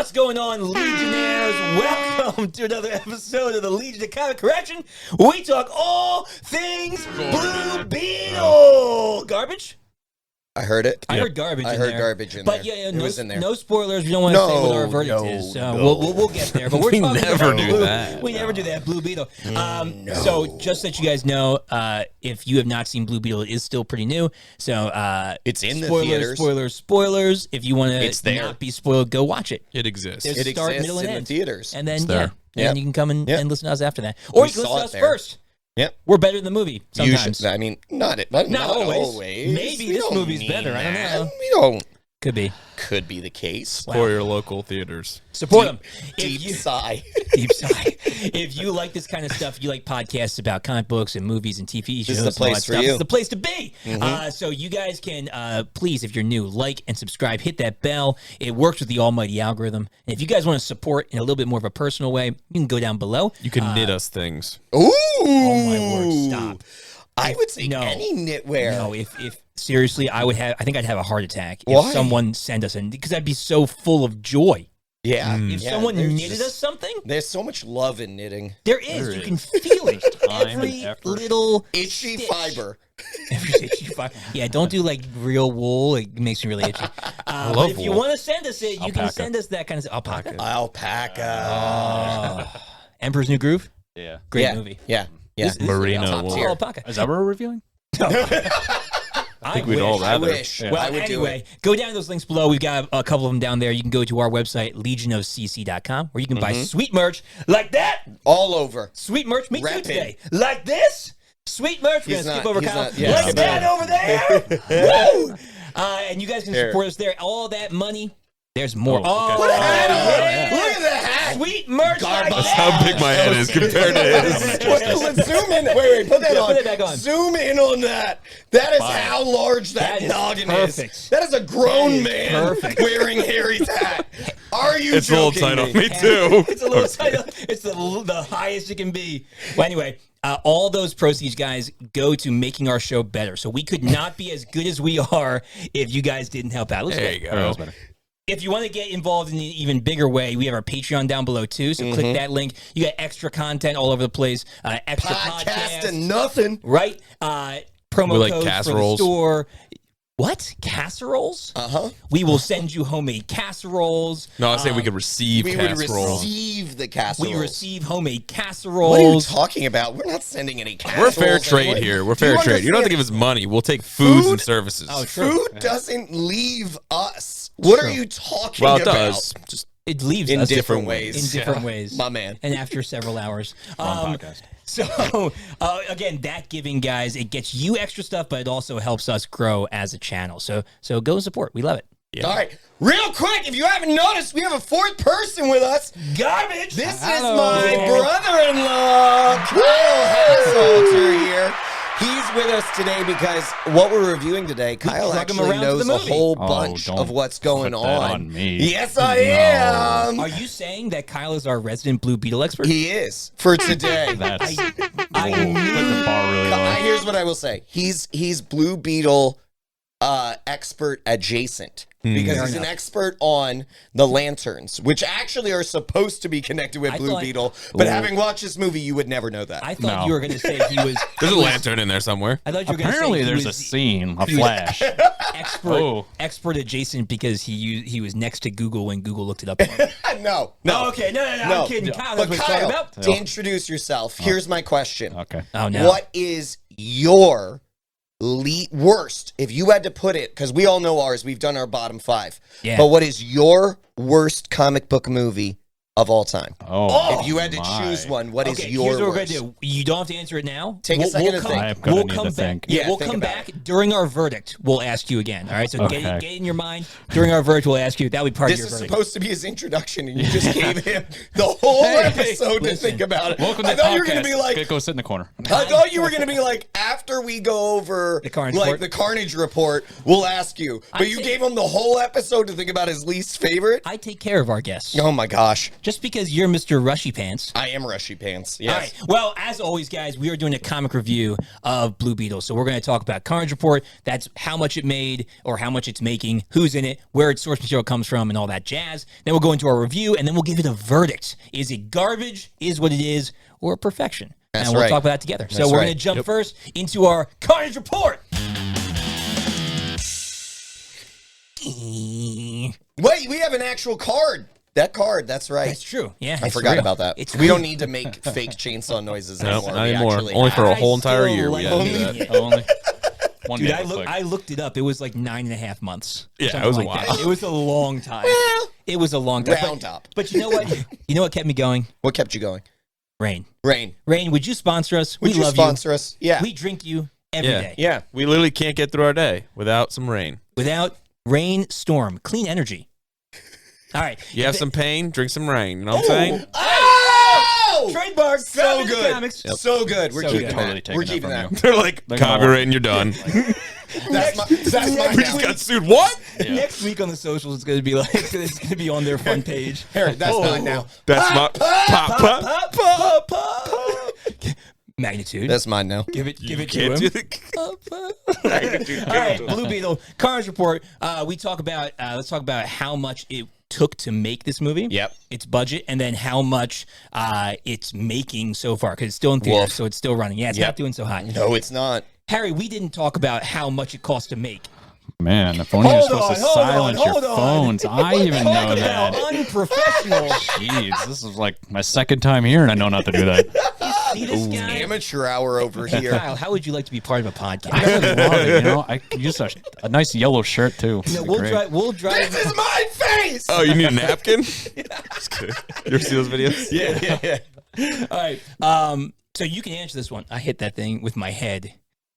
What's going on, Legionnaires? Welcome to another episode of the Legion of Comic Correction. We talk all things Blue Beetle. Garbage? I heard it. I heard garbage in there. I heard garbage in there. But yeah, it was in there. No spoilers. We don't want to say what our verdict is. We'll get there. But we're We talking never about do Blue. that. We never do that. Blue Beetle. So just that you guys know, if you have not seen Blue Beetle, it is still pretty new. So It's in the spoilers, theaters. spoilers. If you want It's to there. not be spoiled, go watch it. It exists. There's It start, exists middle, and in end. the theaters. And then, there. and you can come and listen to us after that. Or We you can saw listen to it us there. first. Yep. We're better than the movie sometimes. You should, I mean, not always. Maybe We this don't movie's mean better. I don't that. know. We don't. Could be. Could be the case. For your local theaters. Support them. Deep sigh. Deep sigh. If you like this kind of stuff, you like podcasts about comic books and movies and TV shows, This is the place for you. It's the place to be. So you guys can, please, if you're new, like and subscribe. Hit that bell. It works with the almighty algorithm. And if you guys want to support in a little bit more of a personal way, you can go down below. You can knit us things. Ooh. Oh, my word. Stop. I would say No. any knitwear. No, if seriously, I think I'd have a heart attack Why? if someone sent us because I'd be so full of joy. Yeah. If someone knitted us something, There's so much love in knitting. there is. There You is. can feel it. Time Every and effort. little Itchy stitch. fiber. Every itchy fiber. Yeah, don't do like real wool. It makes me really itchy. But love if you wool. want to send us it, you can Alpaca. send us that kind of stuff. Alpaca. Alpaca. Emperor's New Groove. Yeah. Great yeah. movie. Yeah. Yeah. This is Merino top wool. tier. Alpaca. Is that what we're reviewing? I think we'd wish. all I rather. wish. Yeah. Well, I would do anyway, it. go down to those links below. We've got a couple of them down there. You can go to our website, legionofcc.com, where you can buy sweet merch like that. All over. Sweet merch. Me too Rep it. today. Like this. Sweet merch. We're He's going to skip not- over he's Kyle. not- yeah, Like skip that over there. Woo! And you guys can Here. support us there. All that money. There's more. Oh, okay. Put a hat on. yeah. Look at the hat. Sweet merch like Garbage. that. How big my head is compared to his. Let's zoom in. Wait, put that Yeah, on. put it back on. Zoom in on that. That is Fine. how large that That is noggin perfect. is. That is a grown That is man perfect. wearing Harry's hat. Are you It's a little joking tight on me? me, too. It's a little tight. It's the highest it can be. Well, anyway, all those proceeds, guys, go to making our show better. So we could not be as good as we are if you guys didn't help out. There you go. If you want to get involved in an even bigger way, we have our Patreon down below too. So click that link. You got extra content all over the place. Extra Podcast podcasts, and nothing. right? Promo We like codes casseroles. for the store. What? Casseroles? We will send you homemade casseroles. No, I was saying we could receive We would casseroles. receive the casserole. We receive homemade What are you casseroles. talking about? We're not sending any casseroles. We're fair trade anyway. here. We're Do you fair trade. You don't have to understand? give us money. We'll take foods Food? and services. Oh, true. Food doesn't leave us. What are you talking Well, it about? does. Just It leaves In us different ways. In different ways. My man. And after several hours. on podcast. So, again, that giving, guys, it gets you extra stuff, but it also helps us grow as a channel. So go support. We love it. Yeah. All right. Real quick, if you haven't noticed, we have a fourth person with us. Garbage! This Hello. is my brother-in-law, Kyle Hassholter here. He's with us today because what we're reviewing today, Kyle drug him actually around to knows the a movie. whole Oh, bunch don't of what's going put that on. on me. Yes, I am. Are you saying that Kyle is our resident Blue Beetle expert? He is for today. That's I put the bar really low. Here's what I will say. He's Blue Beetle expert adjacent. Because Fair he's an enough. expert on the lanterns, which actually are supposed to be connected with I Blue thought- Beetle. But having watched this movie, you would never know that. I thought No. you were going to say he was. There's a he was- lantern in there somewhere. I thought you were going to say Apparently, he there's a was scene, a he was flash. expert adjacent because he was next to Google when Google looked it up. For him. No. Oh, okay, no, I'm kidding. Kyle knows But what he's talking Kyle, about. to introduce yourself, here's my question. Okay. Oh no! What is your worst, if you had to put it, because we all know ours, we've done our bottom 5. Yeah. But what is your worst comic book movie of all time? Oh, If you had to my. choose one, what is Okay, your here's what we're worst? gonna do. You don't have to answer it now. Take a second to come, think. I'm gonna we'll need come to back. think. Yeah, we'll think come about back during our verdict. We'll ask you again. All right. So Okay. get it in your mind. During our verdict, we'll ask you. That'll be part This of is your verdict. supposed to be his introduction, and you just gave him the whole episode to listen. think about it. Welcome to I the thought podcast. you were going to be like, Okay, go sit in the corner. I thought you were going to be like, after we go over The Carnage like Report? the Carnage Report, we'll ask you. But you take- gave him the whole episode to think about his least favorite? I take care of our guests. Oh my gosh. just because you're Mr. Rushy Pants. I am Rushy Pants. Yes. All right. Well, as always, guys, we are doing a comic review of Blue Beetle. So we're going to talk about Carnage Report. That's how much it made or how much it's making, who's in it, where its source material comes from, and all that jazz. Then we'll go into our review, and then we'll give it a verdict. Is it garbage, is what it is, or perfection? That's and we'll right. talk about that together. So That's we're right. going to jump first into our Carnage Report. Wait, we have an actual card. That card, that's right. That's true. Yeah, I it's forgot real. about that. It's We don't need to make fake chainsaw noises Nope, anymore. not We anymore. actually Only for a I whole entire still year. We like had to do it. that. Only one Dude, day. I looked it up. It was like 9.5 months. Yeah, Something it was a like while. that. It was a long time. It was a long time. Round up. But you know what? You know what kept me going? What kept you going? Rain. Rain. Rain, would you sponsor us? Would We you love sponsor us? Yeah. you. We drink you every day. Yeah. We literally can't get through our day without some rain. Without rain, storm, clean energy. All right. You have some pain, drink some rain. You know what I'm saying? Oh! Trademark. So Drop in the good. Comics. So good. We're So keeping good. Totally that. taking We're that keeping from that. They're like, They're gonna copyright and you're done. That's my. Next We just got sued. What? Next week on the socials, it's going to be like it's going to be on their front page. Here, that's mine now. That's my pop. Pop, pop. Magnitude. That's mine now. Give it to Can't him. do the All right, Blue Beetle, Carnage Report. We talk about let's talk about how much it took to make this movie. Yep. Its budget, and then how much it's making so far because it's still in theaters, Wolf. so it's still running. Yeah, it's Yep. not doing so hot. No, it's not. Harry, we didn't talk about how much it costs to make. Man, if only you're supposed to silence hold your on. phones. I even know Talk about that. unprofessional. Jeez, this is like my second time here, and I know not to do that. See this guy? Amateur hour over here. Kyle, how would you like to be part of a podcast? I would love it, you know. I could use a nice yellow shirt too. You know, That'd be we'll great. drive. We'll drive. This is my face. Oh, you need a napkin? That's good. You ever see those videos? Yeah. All right. So you can answer this one. I hit that thing with my head,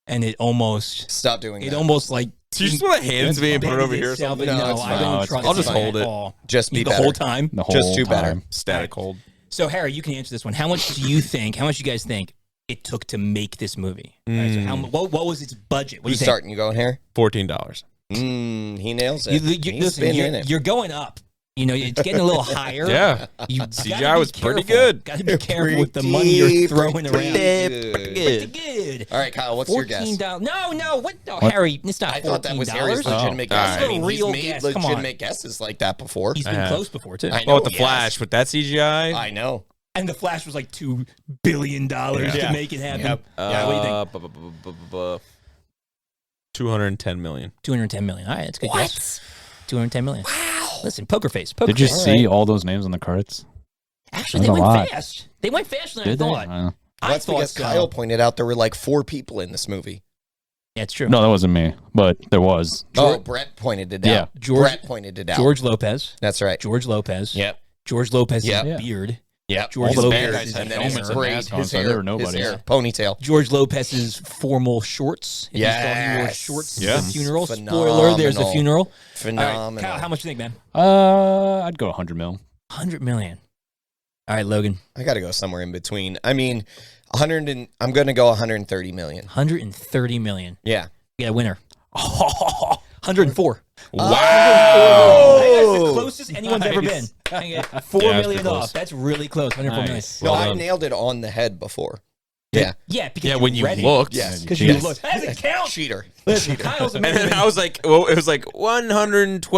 and it almost Stop doing that. almost like. Do you just want to hand it to me and put it over here or itself. something? No, No, it's I fine. don't No, trust I'll just it hold at it. all. Just be the better. whole time. The whole Just do better. time. Static hold. So Harry, you can answer this one. How much do you think? How much you guys think it took to make this movie? All right, so what was its budget? What do You you think? starting? You going here? $14. He nails it. He's Listen, spinning it. you're going up. You know, it's getting a little higher. Yeah. You CGI was pretty good. Got to be careful with the money you're throwing around. Pretty Good. All right, Kyle. What's your guess? $14. No, what? No, Harry, it's not I thought that was $14. Harry's legitimate Oh, guess. all I mean, right. he's Real made guess, come on. legitimate guesses like that before. He's been have. close before too. I know. Oh, with the yes. Flash, with that CGI? I know. And the Flash was like $2 billion to make it happen. Yep. Yeah, what do you think? 210 million. 210 million. All right, that's a good guess. 210 million. Wow. Listen, poker face. Poker Did you face. see all those names on the cards? Actually, That's they a went lot. fast. They went faster than Did I they? thought. I That's thought because so. Kyle pointed out there were like 4 people in this movie. Yeah, it's true. No, that wasn't me, but there was. Oh, Brett pointed it Yeah. out. George- Brett pointed it out. George Lopez. That's right. George Lopez. Yep. George Lopez's Yep. beard. Yep. George His Lopez beard, has and then helmets his and braid, masks on, his so hair, they were his nobodies. hair, ponytail. George Lopez's formal shorts. If you saw he wore Yes. shorts Yeah. at the funeral. Spoiler, Phenomenal. there's a funeral. All Phenomenal. right, Kyle, how much do you think, man? I'd go 100 mil. 100 million. All right, Logan. I got to go somewhere in between. I mean, 100 and I'm going to go 130 million. 130 million. Yeah. Yeah, winner. 104. Wow. I think that's the closest anyone's ever been. Nice. I get $4 Yeah, that's million pretty off. close. That's really close. 104 million. Nice. No, Well I done. nailed it on the head before. Yeah. Yeah, because Yeah, when you read it. looked. Yes. Because Yes. you looked. That doesn't count. Cheater. Listen, Kyle's a And man then of I was like, well, it was like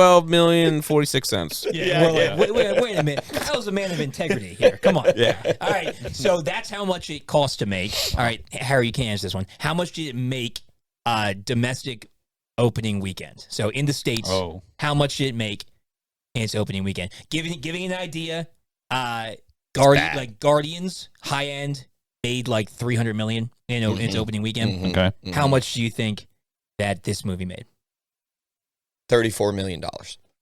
112,046 cents. Wait a minute. Kyle's a man of integrity here. Come on. Yeah. All right. So that's how much it cost to make. All right, Harry, you can answer this one. How much did it make domestic opening weekend? So in the States, Oh. how much did it make in its opening weekend? Giving an idea, bad. Guardians, high end, made like 300 million in its opening weekend. Mhm. Okay. How much do you think that this movie made? $34 million.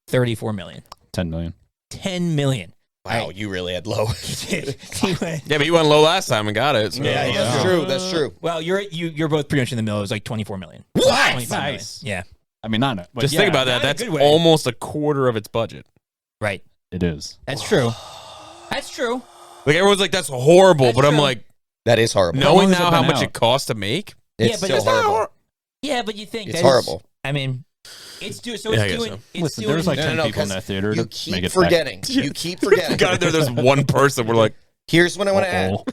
34 million. 10 million. 10 million. Wow, Right. you really had low. He went, Yeah, but you went low last time and got it. So. That's true. That's true. well, you're both pretty much in the middle. It was like 24 million. What? 25 million. Nice. Yeah, I mean, not. But Just yeah, think about not that. in a That's good way. almost a quarter of its budget. right. It is. That's true. That's true. Like everyone's like, that's horrible, That's but I'm true. like, That is horrible. long knowing has it now how been much out? it costs to make, It's Yeah, but still it's not horrible. Yeah, but you think It's that is- horrible. I mean, It's doing. Yeah, I guess so. Listen, doing. there's like No, 10 no, people in 'cause that theater. You to keep make it forgetting. You keep forgetting. Got there. There's one person. We're like, Here's what I want to add. Uh-oh.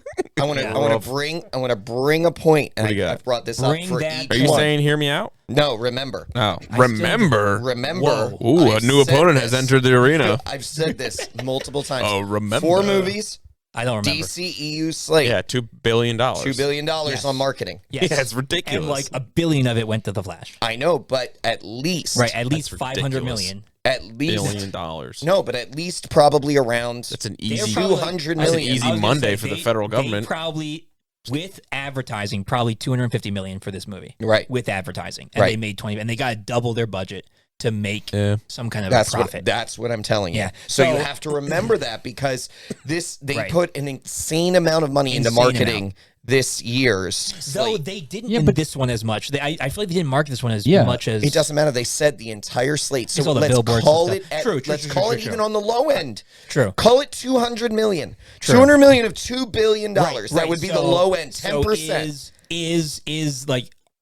I want to bring a point, and What do you got? I've brought this Bring up for that each are you one. saying hear me out? No, remember. Oh, still- remember. Remember. Whoa. Ooh, a I've new said opponent this. has entered the arena. I've said this multiple times. Oh, remember. 4 movies, I don't remember. DCEU slate. Yeah, $2 billion. $2 billion Yes. on marketing. Yes. Yeah, it's ridiculous. And like $1 billion of it went to the Flash. I know, but at least. Right, at least That's 500 ridiculous. million. At least. $1 billion. No, but at least probably around. That's an They're easy. probably- 200 That's an million. easy I was gonna Monday say, for the federal government. They probably, with advertising, probably 250 million for this movie. Right. With advertising, and Right. they made 20, and they got to double their budget to make Yeah. some kind of That's a profit. that's what I'm telling you. Yeah. So you So- have to remember that because they Right. put an insane amount of money into Insane marketing amount. this year's Though slate. they didn't Yeah, in but- this one as much. I feel like they didn't market this one as Yeah. much as It doesn't matter. They said the entire slate. So It's all the let's billboards call and it. stuff. At, True, let's true, call true, it true. even on the low end. True. Call it 200 million. True. 200 million of $2 billion. Right, That would be the so- low end. so 10%.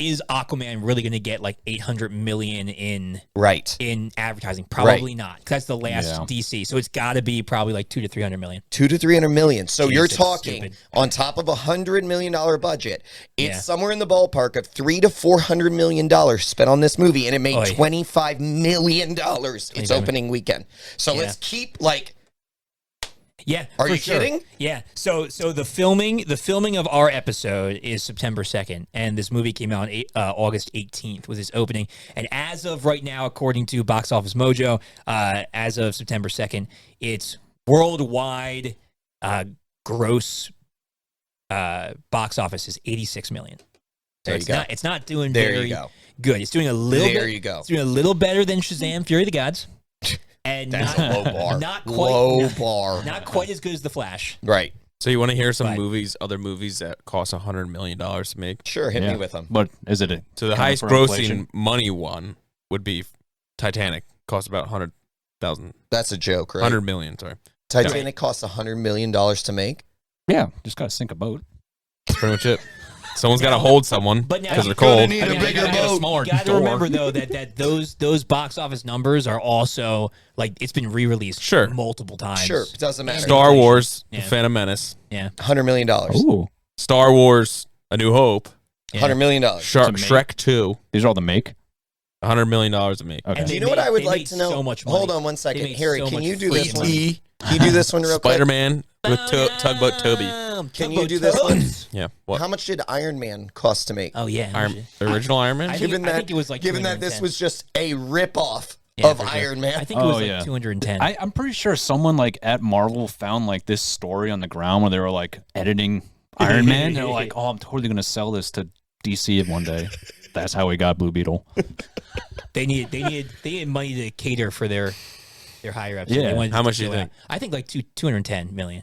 is Aquaman really going to get like 800 million Right. in advertising? Probably not. 'Cause that's the last Yeah. DC. So it's got to be probably like 200 to 300 million. 200 to 300 million. So Jeez, you're that's talking stupid. on top of $100 million budget. It's Yeah. somewhere in the ballpark of $300 to $400 million spent on this movie, and it made Oy. $25 million its opening weekend. So Yeah. let's keep like. Yeah. Are for you sure. kidding? Yeah. So the filming of our episode is September 2nd, and this movie came out on August 18th was its opening. And as of right now, according to Box Office Mojo, as of September 2nd, its worldwide gross box office is 86 million. So There you it's go. not it's not doing There very you go. good. It's doing a little There bit. you go. It's doing a little better than Shazam: Fury of the Gods. And That's not, a low bar. Not quite, Low bar. Not quite as good as The Flash. Right. So you want to hear some Right. other movies that cost $100 million to make? Sure. Hit Yeah. me with them. But is it a So the counting highest for grossing inflation? money one would be Titanic. Cost about 100,000. That's a joke, right? 100 million, sorry. Titanic costs $100 million to make. Yeah, just gotta sink a boat. That's pretty much it. Someone's got to hold someone But now because you they're cold. need a I bigger gotta- boat. Smaller You got to door. remember though that those box office numbers are also like it's been re-released Sure. multiple times. Sure. It doesn't matter. Star Wars, Yeah. The Phantom Menace. Yeah. $100 million. Ooh, Star Wars, A New Hope. Yeah. $100 million. To make. Shrek 2, these are all the make. $100 million to make. Okay. And Do you they know what made- I would they like made to know? so much money. Hold on one They second. made Harry, so can much you do free this one? money. Can you do this one real quick? Spider-Man with Tugboat Toby. Can you do this one? Yeah. What? How much did Iron Man cost to make? Oh yeah. The original Iron Man? I think- Given that, it was like given that this 210. was just a rip-off Yeah, of for sure. Iron Man. I think it was Oh, like yeah. 210. I'm pretty sure someone like at Marvel found like this story on the ground where they were like editing Iron Man. They're like, oh, I'm totally gonna sell this to DC one day. That's how we got Blue Beetle. They needed money to cater for their higher ups. Yeah. They wanted How to much do you go out. think? I think like 210 million.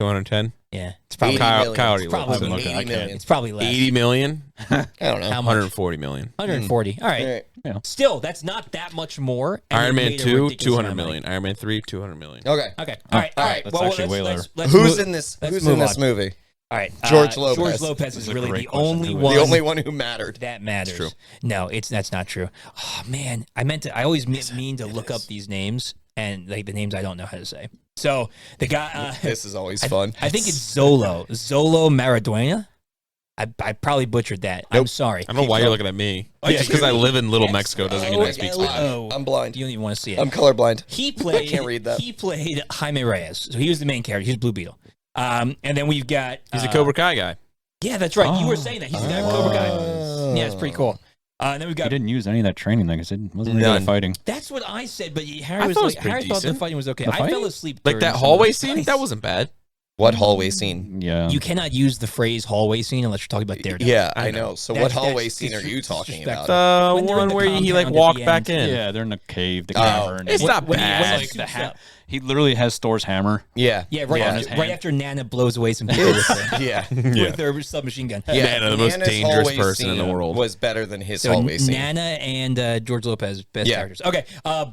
210? Yeah, it's probably 80 Kyle million. already It's probably- looks at it. Okay, I 80 million. it's probably less. 80 million? I don't know. How much? 140 million. 140. All right. All right. Still, that's not that much more. and Iron they Man made a 2, ridiculous 200 amount of money. million. Iron Man 3, 200 million. Okay. Okay. All right. All right. That's Well, actually way lower. let's Who's move- in this? let's Who's in move this on. movie? All right. George Lopez. George Lopez is This is a really great the question. only Who is one. The only one who mattered. that matters. true. No, that's not true. Oh man, I always mean to look up these names and like the names I don't know how to say. So the guy, This is always fun. I think it's Zolo Maradona. I probably butchered that. I'm sorry. I don't know why you're looking at me. Just because I live in Little Mexico doesn't mean I speak Spanish. Oh, I'm blind. you don't even want to see it. I'm colorblind. He played. can't read that. He played Jaime Reyes, so he was the main character. He was Blue Beetle. And then we've got. He's a Cobra Kai guy. Yeah, that's right. You were Oh. saying that he's the guy from Cobra Kai. Yeah, it's pretty cool. And then we've He got. didn't use any of that training. Like I said, wasn't really good None. at fighting. That's what I said, but I Harry was thought it like, was pretty Harry thought the decent. fighting was okay. The I fell fighting? asleep. Like during that some of hallway the scene? fights. That wasn't bad. What hallway scene? Yeah. You cannot use the phrase hallway scene unless you're talking about Daredevil. Yeah, I I know. know. So That's- what hallway that's scene are you talking disrespectful. about? The When they're in one the where he like compound at walked the back end. in. Yeah, they're in the cave, the Oh. cavern. It's and- not when he- when bad. he like the suits ha- up. he literally has Thor's hammer. Yeah. Yeah, right, Yeah. after, his hand. right after Nana blows away some people with, Yeah. with their submachine gun. Yeah. Nana, the most Nana's dangerous hallway person in the scene world. was better than his So hallway scene. Nana and George Lopez, best Yeah. characters. Okay,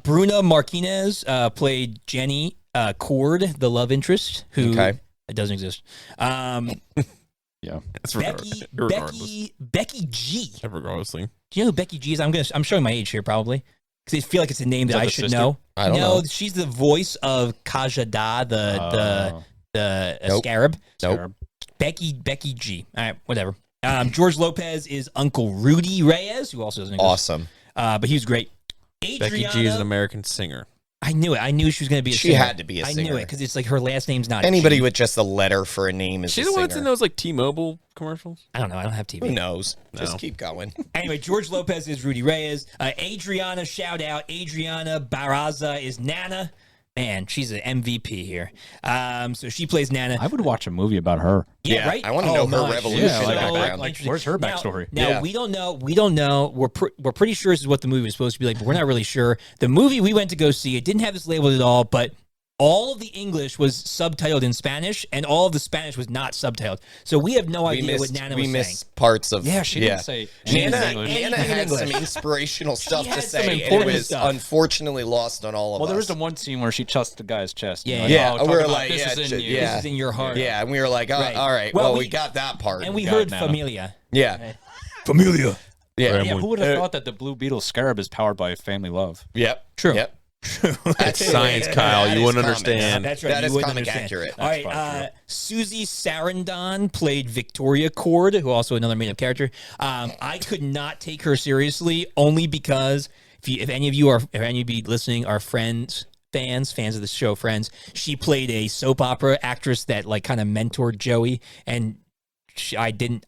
Bruna Marquez played Jenny Cord, the love interest, who Okay. it doesn't exist. Yeah. It's Becky G. Regardlessly. Do you know who Becky G is? I'm showing my age here probably. because I feel like it's a name that that I the should sister? know. I don't know. She's the voice of Kajada, the Nope. scarab. Nope. Becky G. All right, whatever. George Lopez is Uncle Rudy Reyes, who also doesn't exist. Awesome. But he was great. Becky Adriana, G is an American singer. I knew it. I knew she was going to be a She singer. had to be a I singer. knew it because it's like her last name's not Anybody G. with just a letter for a name is She's a the one that's in singer. those like T-Mobile commercials. I don't know. I don't have Who TV. knows? Just No. keep going. Anyway, George Lopez is Rudy Reyes. Adriana, shout out. Adriana Barraza is Nana. Man, she's an MVP here. So she plays Nana. I would watch a movie about her. Yeah, right. I wanna know her my, revolution Yeah, like, background. interesting. where's her Now- backstory? Now, Yeah. we don't know. We don't know. We're pretty sure this is what the movie is supposed to be like, but we're not really sure. The movie we went to go see, it didn't have this labeled at all, but all of the English was subtitled in Spanish, and all of the Spanish was not subtitled. So we have no idea what Nana was saying. missed parts of. Yeah, she didn't say anything Nana, in English. Nana Anything in had some English. inspirational stuff to had some say, and it important was stuff. unfortunately lost on all of Well, us. there was the one scene where she touched the guy's chest. Yeah, You're yeah, oh, talk we were about like, this yeah, is in ju- you. yeah. This is in your heart. Yeah, and we were like, oh, Right. all right, Well, well, we we- got that part. And we got heard Nana. Familia. yeah, Familia. yeah, Yeah, who would have thought that the Blue Beetle scarab is powered by family love? yep, True. yep. That's science, Kyle. That You is wouldn't comics. understand. That's right. That you is wouldn't comic understand. accurate. All right. probably true. Susie Sarandon played Victoria Cord, who also another made-up character. I could not take her seriously only because if any of you listening are fans of the show Friends, she played a soap opera actress that like kind of mentored Joey, and I didn't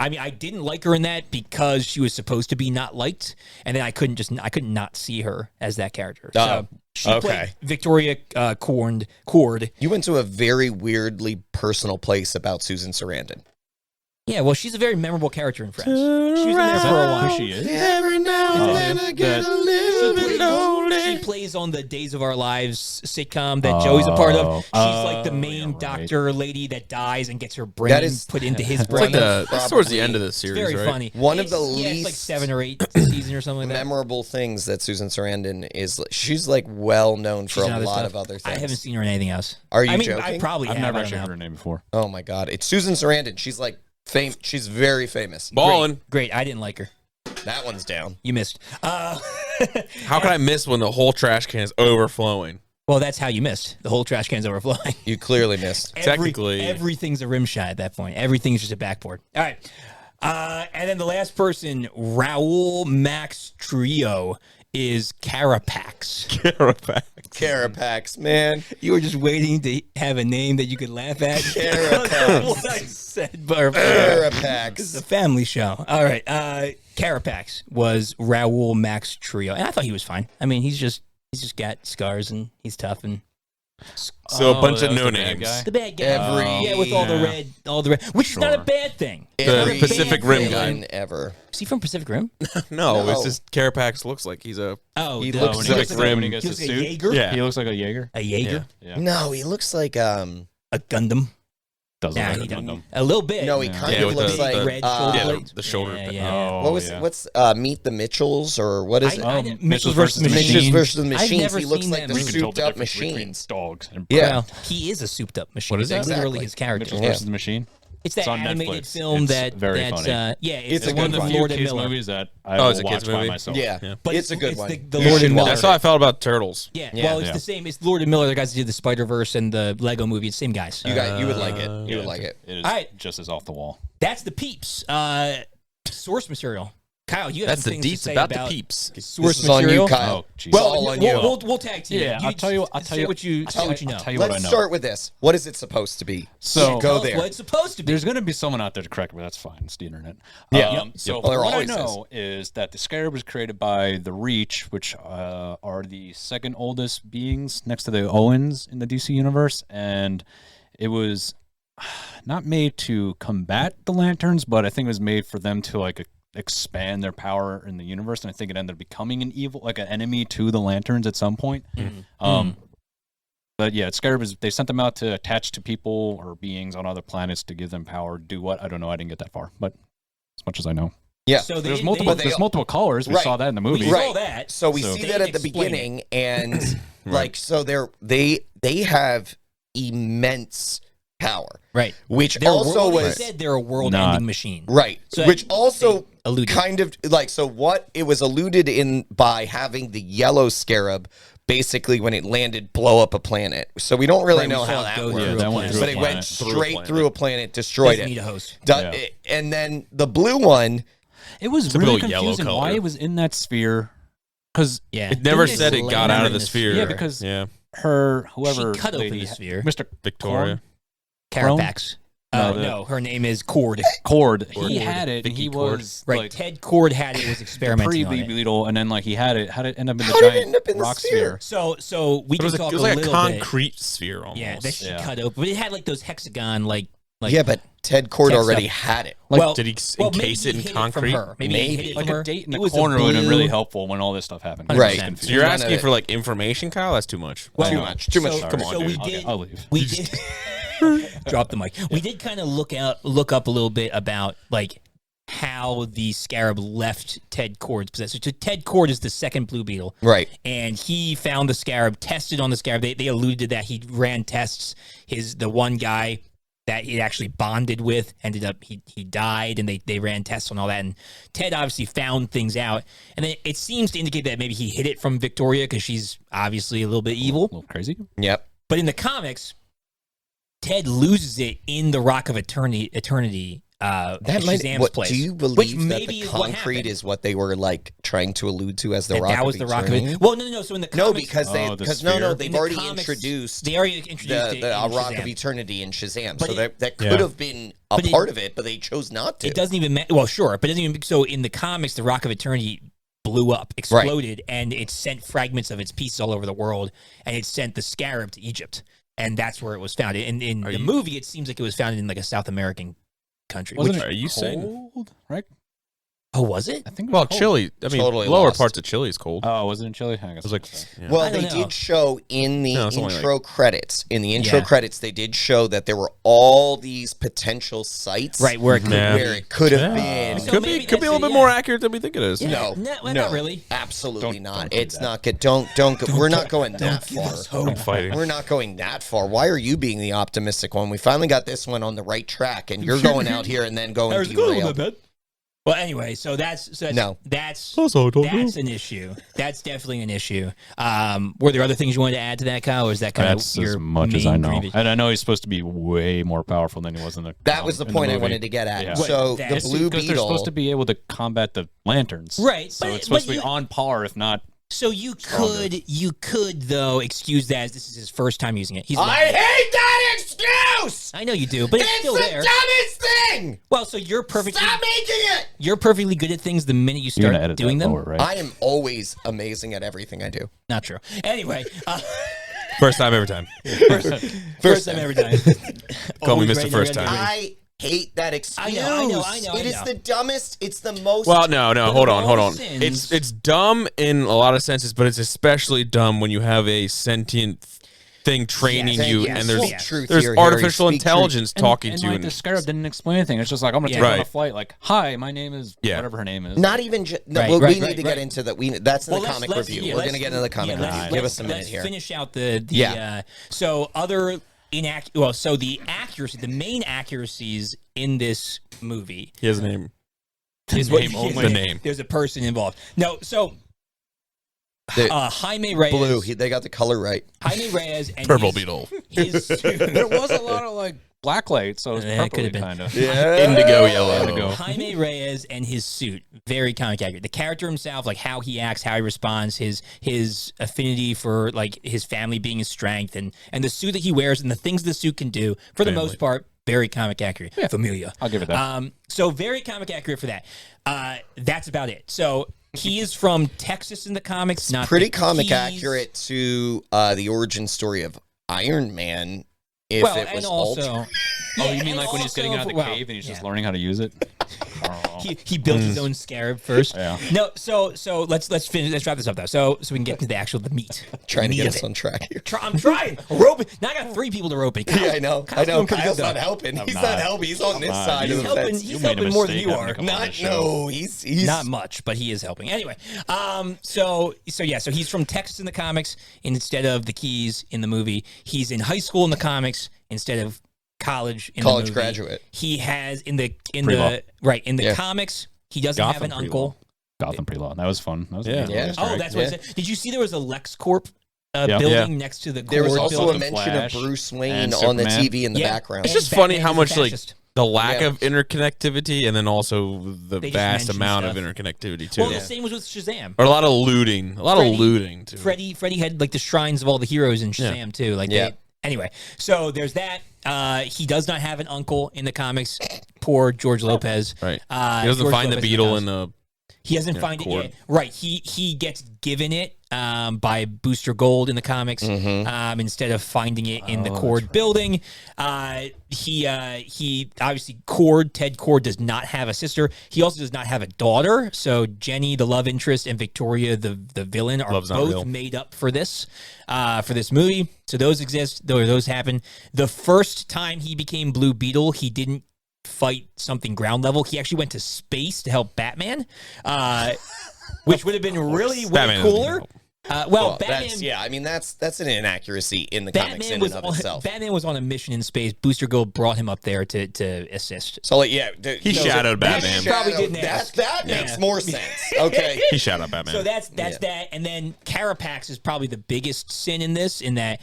like her in that because she was supposed to be not liked, and then I couldn't not see her as that character. So she okay. played Victoria Cord. You went to a very weirdly personal place about Susan Sarandon. Yeah, well, she's a very memorable character in Friends. She was in there for a while. Who she is? Every now and then I get a little bit lonely. She plays on the Days of Our Lives sitcom that Joey's a part of. She's like the main yeah, right. doctor lady that dies and gets her brain That is- put into his It's brain. like that's towards the Probably- end of the It's series, very right? funny. One of the it's like least 7 or 8 seasons or something like that. memorable things that Susan Sarandon is. She's like well known for She's in a other lot stuff. of other things. I haven't seen her in anything else. Are you I mean, joking? I probably I've have. never I don't actually know. heard her name before. Oh my god, it's Susan Sarandon. She's like she's very famous. Ballin'. Great. I didn't like her. That one's down. You missed. How could I miss when the whole trash can is overflowing? Well, that's how you missed. The whole trash can's overflowing. You clearly missed. Technically. Everything's a rim shot at that point. Everything's just a backboard. All right. And then the last person, Raul Max Trio, is Carapax. Carapax, man. You were just waiting to have a name that you could laugh at. Carapax. What I said, Barbara. This is Carapax. a family show. All right. Carapax was Raul Max Trio, and I thought he was fine. I mean, he's just got scars and he's tough and So a bunch that of was no the bad names. guy? the bad guy. Every- Yeah, with all the red, which is not a Sure. bad thing. Every Pacific Rim guy. villain ever. Is he from Pacific Rim? No, No. it's just Carapax looks like he's a Oh, He the- looks when Pacific he Rim. When he gets he his looks like a suit. Jaeger. Yeah. He looks like a Jaeger. A Jaeger, Yeah. No, he looks like a Gundam. Doesn't Nah, look he like a doesn't. Gundam. A little bit. no, he Yeah. kind Yeah, of with looks the- like the red uh, shoulder yeah, blades. the shoulder. Yeah, yeah. what was yeah. what's Meet the Mitchells or what is it? I- Oh, Mitchell's versus the Mitchells Machine. versus the I've Machines. never He looks seen like that the movie. You can tell souped the up difference between machine. dogs and Yeah. Well, he is a souped up machine. What is That's that? literally Exactly. his character. Mitchell's Yeah. versus the Machine. It's that It's on animated Netflix. film It's that very that's funny. It's the a one good with one. Lord and kids Miller. movies that I Oh, will it's a watch kids by movie? myself. Yeah. But It's a good one. The You Lord should and watch Miller. That's how I felt about Turtles. Yeah, Yeah. well, it's Yeah. the same. It's Lord and Miller, the guys that did the Spider-Verse and the Lego movie. It's the same guys. You would like it. You Yeah, would like it. It is All right. just as off the wall. That's the peeps. Source material. Kyle, you have That's some the things to deets say about the about peeps. source This is on material. you, Kyle. Oh, jeez. Well, Well, all on we'll, you. we'll tag team. Yeah, I'll tell you Say what you know. tell you what I Let's know. start with this. What is it supposed to be? So go Tell us there. what it's supposed to be. There's going to be someone out there to correct me. That's fine. It's the internet. Yeah. So Well, there what I always know is that the Scarab was created by the Reach, which are the second oldest beings next to the Owens in the DC universe, and it was not made to combat the Lanterns, but I think it was made for them to like expand their power in the universe, and I think it ended up becoming an evil, like an enemy to the Lanterns at some point. But yeah, Scarab is, they sent them out to attach to people or beings on other planets to give them power. Do what? I don't know. I didn't get that far, but as much as I know, Yeah. So there's multiple. they- There's multiple colors. We Right. saw that in the movie. We Right. saw that. So we So- see They that at the explain beginning, and like so they have immense power, Right. which They're also they was said they're a world-ending machine. right, So which also alluded. kind of like, so what it was alluded in by having the yellow scarab basically when it landed blow up a planet. So we don't really Right, we know saw how it that go worked. through a that went planet. through But a it planet. went Through a straight planet. through a planet, destroyed Doesn't it. need a host. And then the blue one, It was a really real yellow confusing why color. it was in that sphere. Because Yeah. It never Didn't said it land got out in of the sphere. Yeah, because- yeah, whoever She cut open lady- the sphere. Mr. Victoria. Carapax. No, No, her name is Cord. Cord, Cord. he had it, and Vicky he Cord. was Right, like Ted Cord had it, was experimenting on pre-Blue it. Beetle, and then like he had it. How did it end up in the How did it giant end up in the rock sphere? sphere? So we It can was, talk it was a like a little concrete sphere bit. almost. Yeah, that she Yeah. cut open, but it had like those hexagon like yeah, but Ted Cord Text already up. had it. Like, well, did he maybe encase it he in hid from concrete? her. Maybe he hid it like from her. a date in It the was a corner would have been really blue- helpful when all this stuff happened. 100%. Right. So you're None of asking it. for like information, Kyle? That's too much. Well, Too much. Too much. so- Come on, so dude. we Okay, did. I'll leave. We did drop the mic. We did kind of look up a little bit about like how the scarab left Ted Cord's possession. So Ted Cord is the second Blue Beetle, Right. and he found the scarab, tested on the scarab. They alluded to that. He ran tests. The one guy that he actually bonded with ended up he died, and they ran tests on all that. And Ted obviously found things out, and then it seems to indicate that maybe he hid it from Victoria because she's obviously a little bit evil. A little crazy. Yep. But in the comics, Ted loses it in the Rock of Eternity. That at might. Shazam's What, place, do you which believe that maybe the is what concrete happened. is what they were like trying to allude to as the That rock? that was of the Rock of Eternity? It. Well, no. So in the No, comics, because the no, sphere? they've in the already comics, introduced they already introduced it the in Rock of Shazam. Eternity in Shazam, But so it- that could Yeah. have been a But it- part of it, but they chose not to. It doesn't even matter. Well, sure, but it doesn't even. So in the comics, the Rock of Eternity blew up, exploded, and it sent fragments of its pieces all over the world, and it sent the scarab to Egypt, and that's where it was found. In the movie, it seems like it was found in like a South American country. Wasn't Which, it are you saying- cold? Right? oh, was it? I think. It was Well, cold. Chile. I mean, Totally lower lost. parts of Chile is cold. Oh, was it in Chile? I guess it was like, so. yeah. Well, I don't they know. did show in the No, it's only intro credits. In the intro credits, they did show that there were all these potential sites, Right, where it could Yeah. where it could have Yeah. been. So could maybe be a little that's bit it, more yeah. accurate than we think it is. Yeah. No, No, not really. Absolutely not. don't do It's that. not good. Don't go. We're not going that give far. us hope. I'm fighting. We're not going that far. Why are you being the optimistic one? We finally got this one on the right track, and you're going out here and then going derailed. Well, anyway, so that's No. that's Also, I don't know. an issue. That's definitely an issue. Were there other things you wanted to add to that, Kyle, or is that kind That's of your as much as main I know. previous- And I know he's supposed to be way more powerful than he was in the. That was the in point I movie. wanted to get at. Yeah. So Right, the that's Blue Because they're supposed Beetle. to be able to combat the lanterns, Right, So but- it's supposed but to be you- on par, if not. So you could though excuse that as this is his first time using it. He's I hate that excuse. I know you do, but it's It's still the there. dumbest thing. Well, so you're perfectly Stop making it. you're perfectly good at things the minute you You're gonna start edit doing that them. lower, right? I am always amazing at everything I do. Not true. Anyway, First time, every time. first time every time. Call me Always Mr. ready, First ready, Time. ready. I hate that excuse. I know. It is the dumbest. It's the most. Well, no, But hold of on. all sins- It's dumb in a lot of senses, but it's especially dumb when you have a sentient thing training Yes, you, yes. and Well, there's truth there's here, Harry. artificial Speak intelligence talking and to you. like the scarab didn't explain anything. It's just like I'm gonna Yeah. take you on a Right. flight. Like, hi, my name is Yeah. whatever her name is. Not even. No, Right, well, right, we need right, to right. get into that. That's in the Well, comic review. yeah, We're let's- going to get into the comic yeah, review. let's- Give us a minute let's here. Finish out the Yeah. so other well, so the accuracy, the main accuracies in this movie He has a name. is name only. The name. There's a person involved. No, so The- Jaime Reyes, Blue. They got the color right. Jaime Reyes, and Purple his, Beetle. His There was a lot of like blacklight, so it was Yeah, it could've purpley been. kind of. Indigo yellow. Indigo. Jaime Reyes and his suit, very comic accurate. The character himself, like how he acts, how he responds, his affinity for like his family being his strength, and the suit that he wears and the things the suit can do, for the most part, very comic accurate. Yeah. Familia. I'll give it that. So very comic accurate for that. That's about it. So he is from Texas in the comics. Not Pretty the comic Keys. accurate to the origin story of Iron Man. If Well, it was and also, Ultron. Oh, yeah, you mean and like when he's getting out of the also- cave and he's just yeah. learning how to use it? He built his own scarab first. Yeah. No, so let's finish. Let's wrap this up though. So we can get to the meat. Trying to meat get of us it. on track here. I'm trying. Roping. Now I got 3 people to rope it. Yeah, I know. Kyle's doing pretty Kyle's good, not though. helping. I'm He's not. not helping. He's on this not. side He's of the helping. fence. He's You made a helping more than mistake you having are. to come on Not this show. no. He's Not much, but he is helping. Anyway, so he's from Texas in the comics instead of the Keys in the movie. He's in high school in the comics instead of college in College the movie. graduate. He has in the Primo. right in the Yeah. comics. He doesn't have an pretty uncle. low. Gotham pretty low. That was fun. That was Yeah. amazing. Yeah. Oh, that's what it said. Did you see there was a LexCorp building Yeah. next to the There was Cord also building? a mention Flash of Bruce Wayne and on the Superman. TV in the Yeah. background. It's And just funny Batman how is much like fascist. the lack Yeah. of interconnectivity, and then also the They just vast mention amount stuff. of interconnectivity too. Well, the same was with Shazam. Or a lot of looting. Too. Freddie had like the shrines of all the heroes in Shazam too. Like, Yeah. anyway, so there's that. He does not have an uncle in the comics. Poor George Lopez. Right. He doesn't George find the Lopez beetle comics. in the. He doesn't find it Cord. yet. Right. He gets given it by Booster Gold in the comics instead of finding it in the Cord building. He obviously Ted Cord does not have a sister. He also does not have a daughter. So Jenny, the love interest, and Victoria, the villain, are Love's not both real. made up for this movie. So those exist. Those happen. The first time he became Blue Beetle, he didn't fight something ground level. He actually went to space to help Batman, which would have been really way Batman doesn't cooler. help. Well, Batman. that's an inaccuracy in the comics in and of itself. Batman was on a mission in space. Booster Gold brought him up there to assist. So like, He shadowed Batman. Probably didn't ask. That makes Yeah. more sense. Okay. He shot out Batman. So that's that, and then Carapax is probably the biggest sin in this. In that,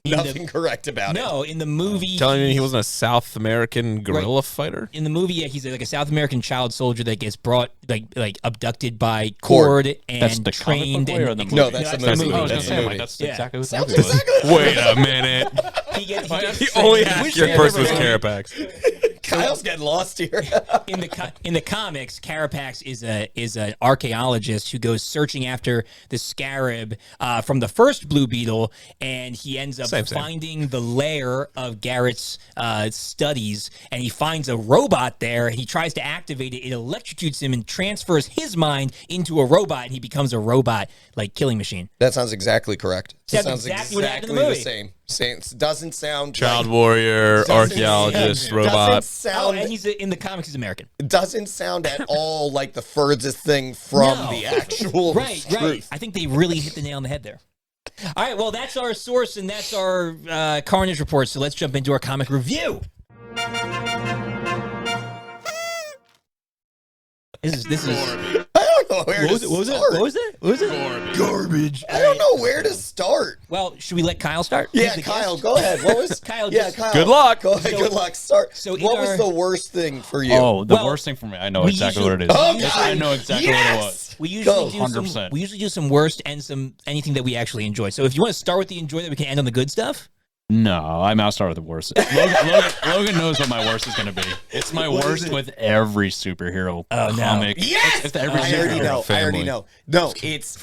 Nothing correct about it. no, in the movie, Telling me he wasn't a South American guerrilla fighter? in the movie, yeah, he's like a South American child soldier that gets brought like abducted by Cord. Cord and That's the comic trained. book way or and, the and- No, that's the That's movie. the I was movie. gonna say, I'm like, That's that's Yeah. exactly what the Sounds movie was. exactly Wait a minute. he gets He only has Which your one first was ever- Carapax. Kyle's getting lost here. in the comics, Carapax is an archaeologist who goes searching after the scarab from the first Blue Beetle, and he ends up Same. finding the lair of Garrett's studies, and he finds a robot there. He tries to activate it. It electrocutes him and transfers his mind into a robot, and he becomes a robot like killing machine. That sounds exactly correct. That's Sounds exactly what happened in exactly the the movie. same. Doesn't sound Child like, warrior, doesn't archaeologist, sound- robot. Doesn't Oh, sound and he's in the comics. He's American. doesn't sound at all like the furthest thing from No. the actual Right. truth. I think they really hit the nail on the head there. All right, well, that's our source and that's our Carnage report. So let's jump into our comic review. This is I don't know where to start. What was it? Garbage. I don't know where to start. Well, should we let Kyle start? Yeah, He's the Kyle, guest. go ahead. What was Kyle, Yeah, just- Kyle. Good luck. Go ahead. So- Good luck. Start. so in what was our- the worst thing for you? Oh, the Well, worst thing for me. I know we exactly usually- what it is. Oh, God. I know exactly what it was. We usually Go. do 100%. we usually do some worst and some anything that we actually enjoy. So if you want to start with the enjoy that we can end on the good stuff. No, I'll start with the worst. Logan knows what my worst is going to be. It's my worst with every superhero comic. Yes, It's every I already superhero know. I family. already know. No, it's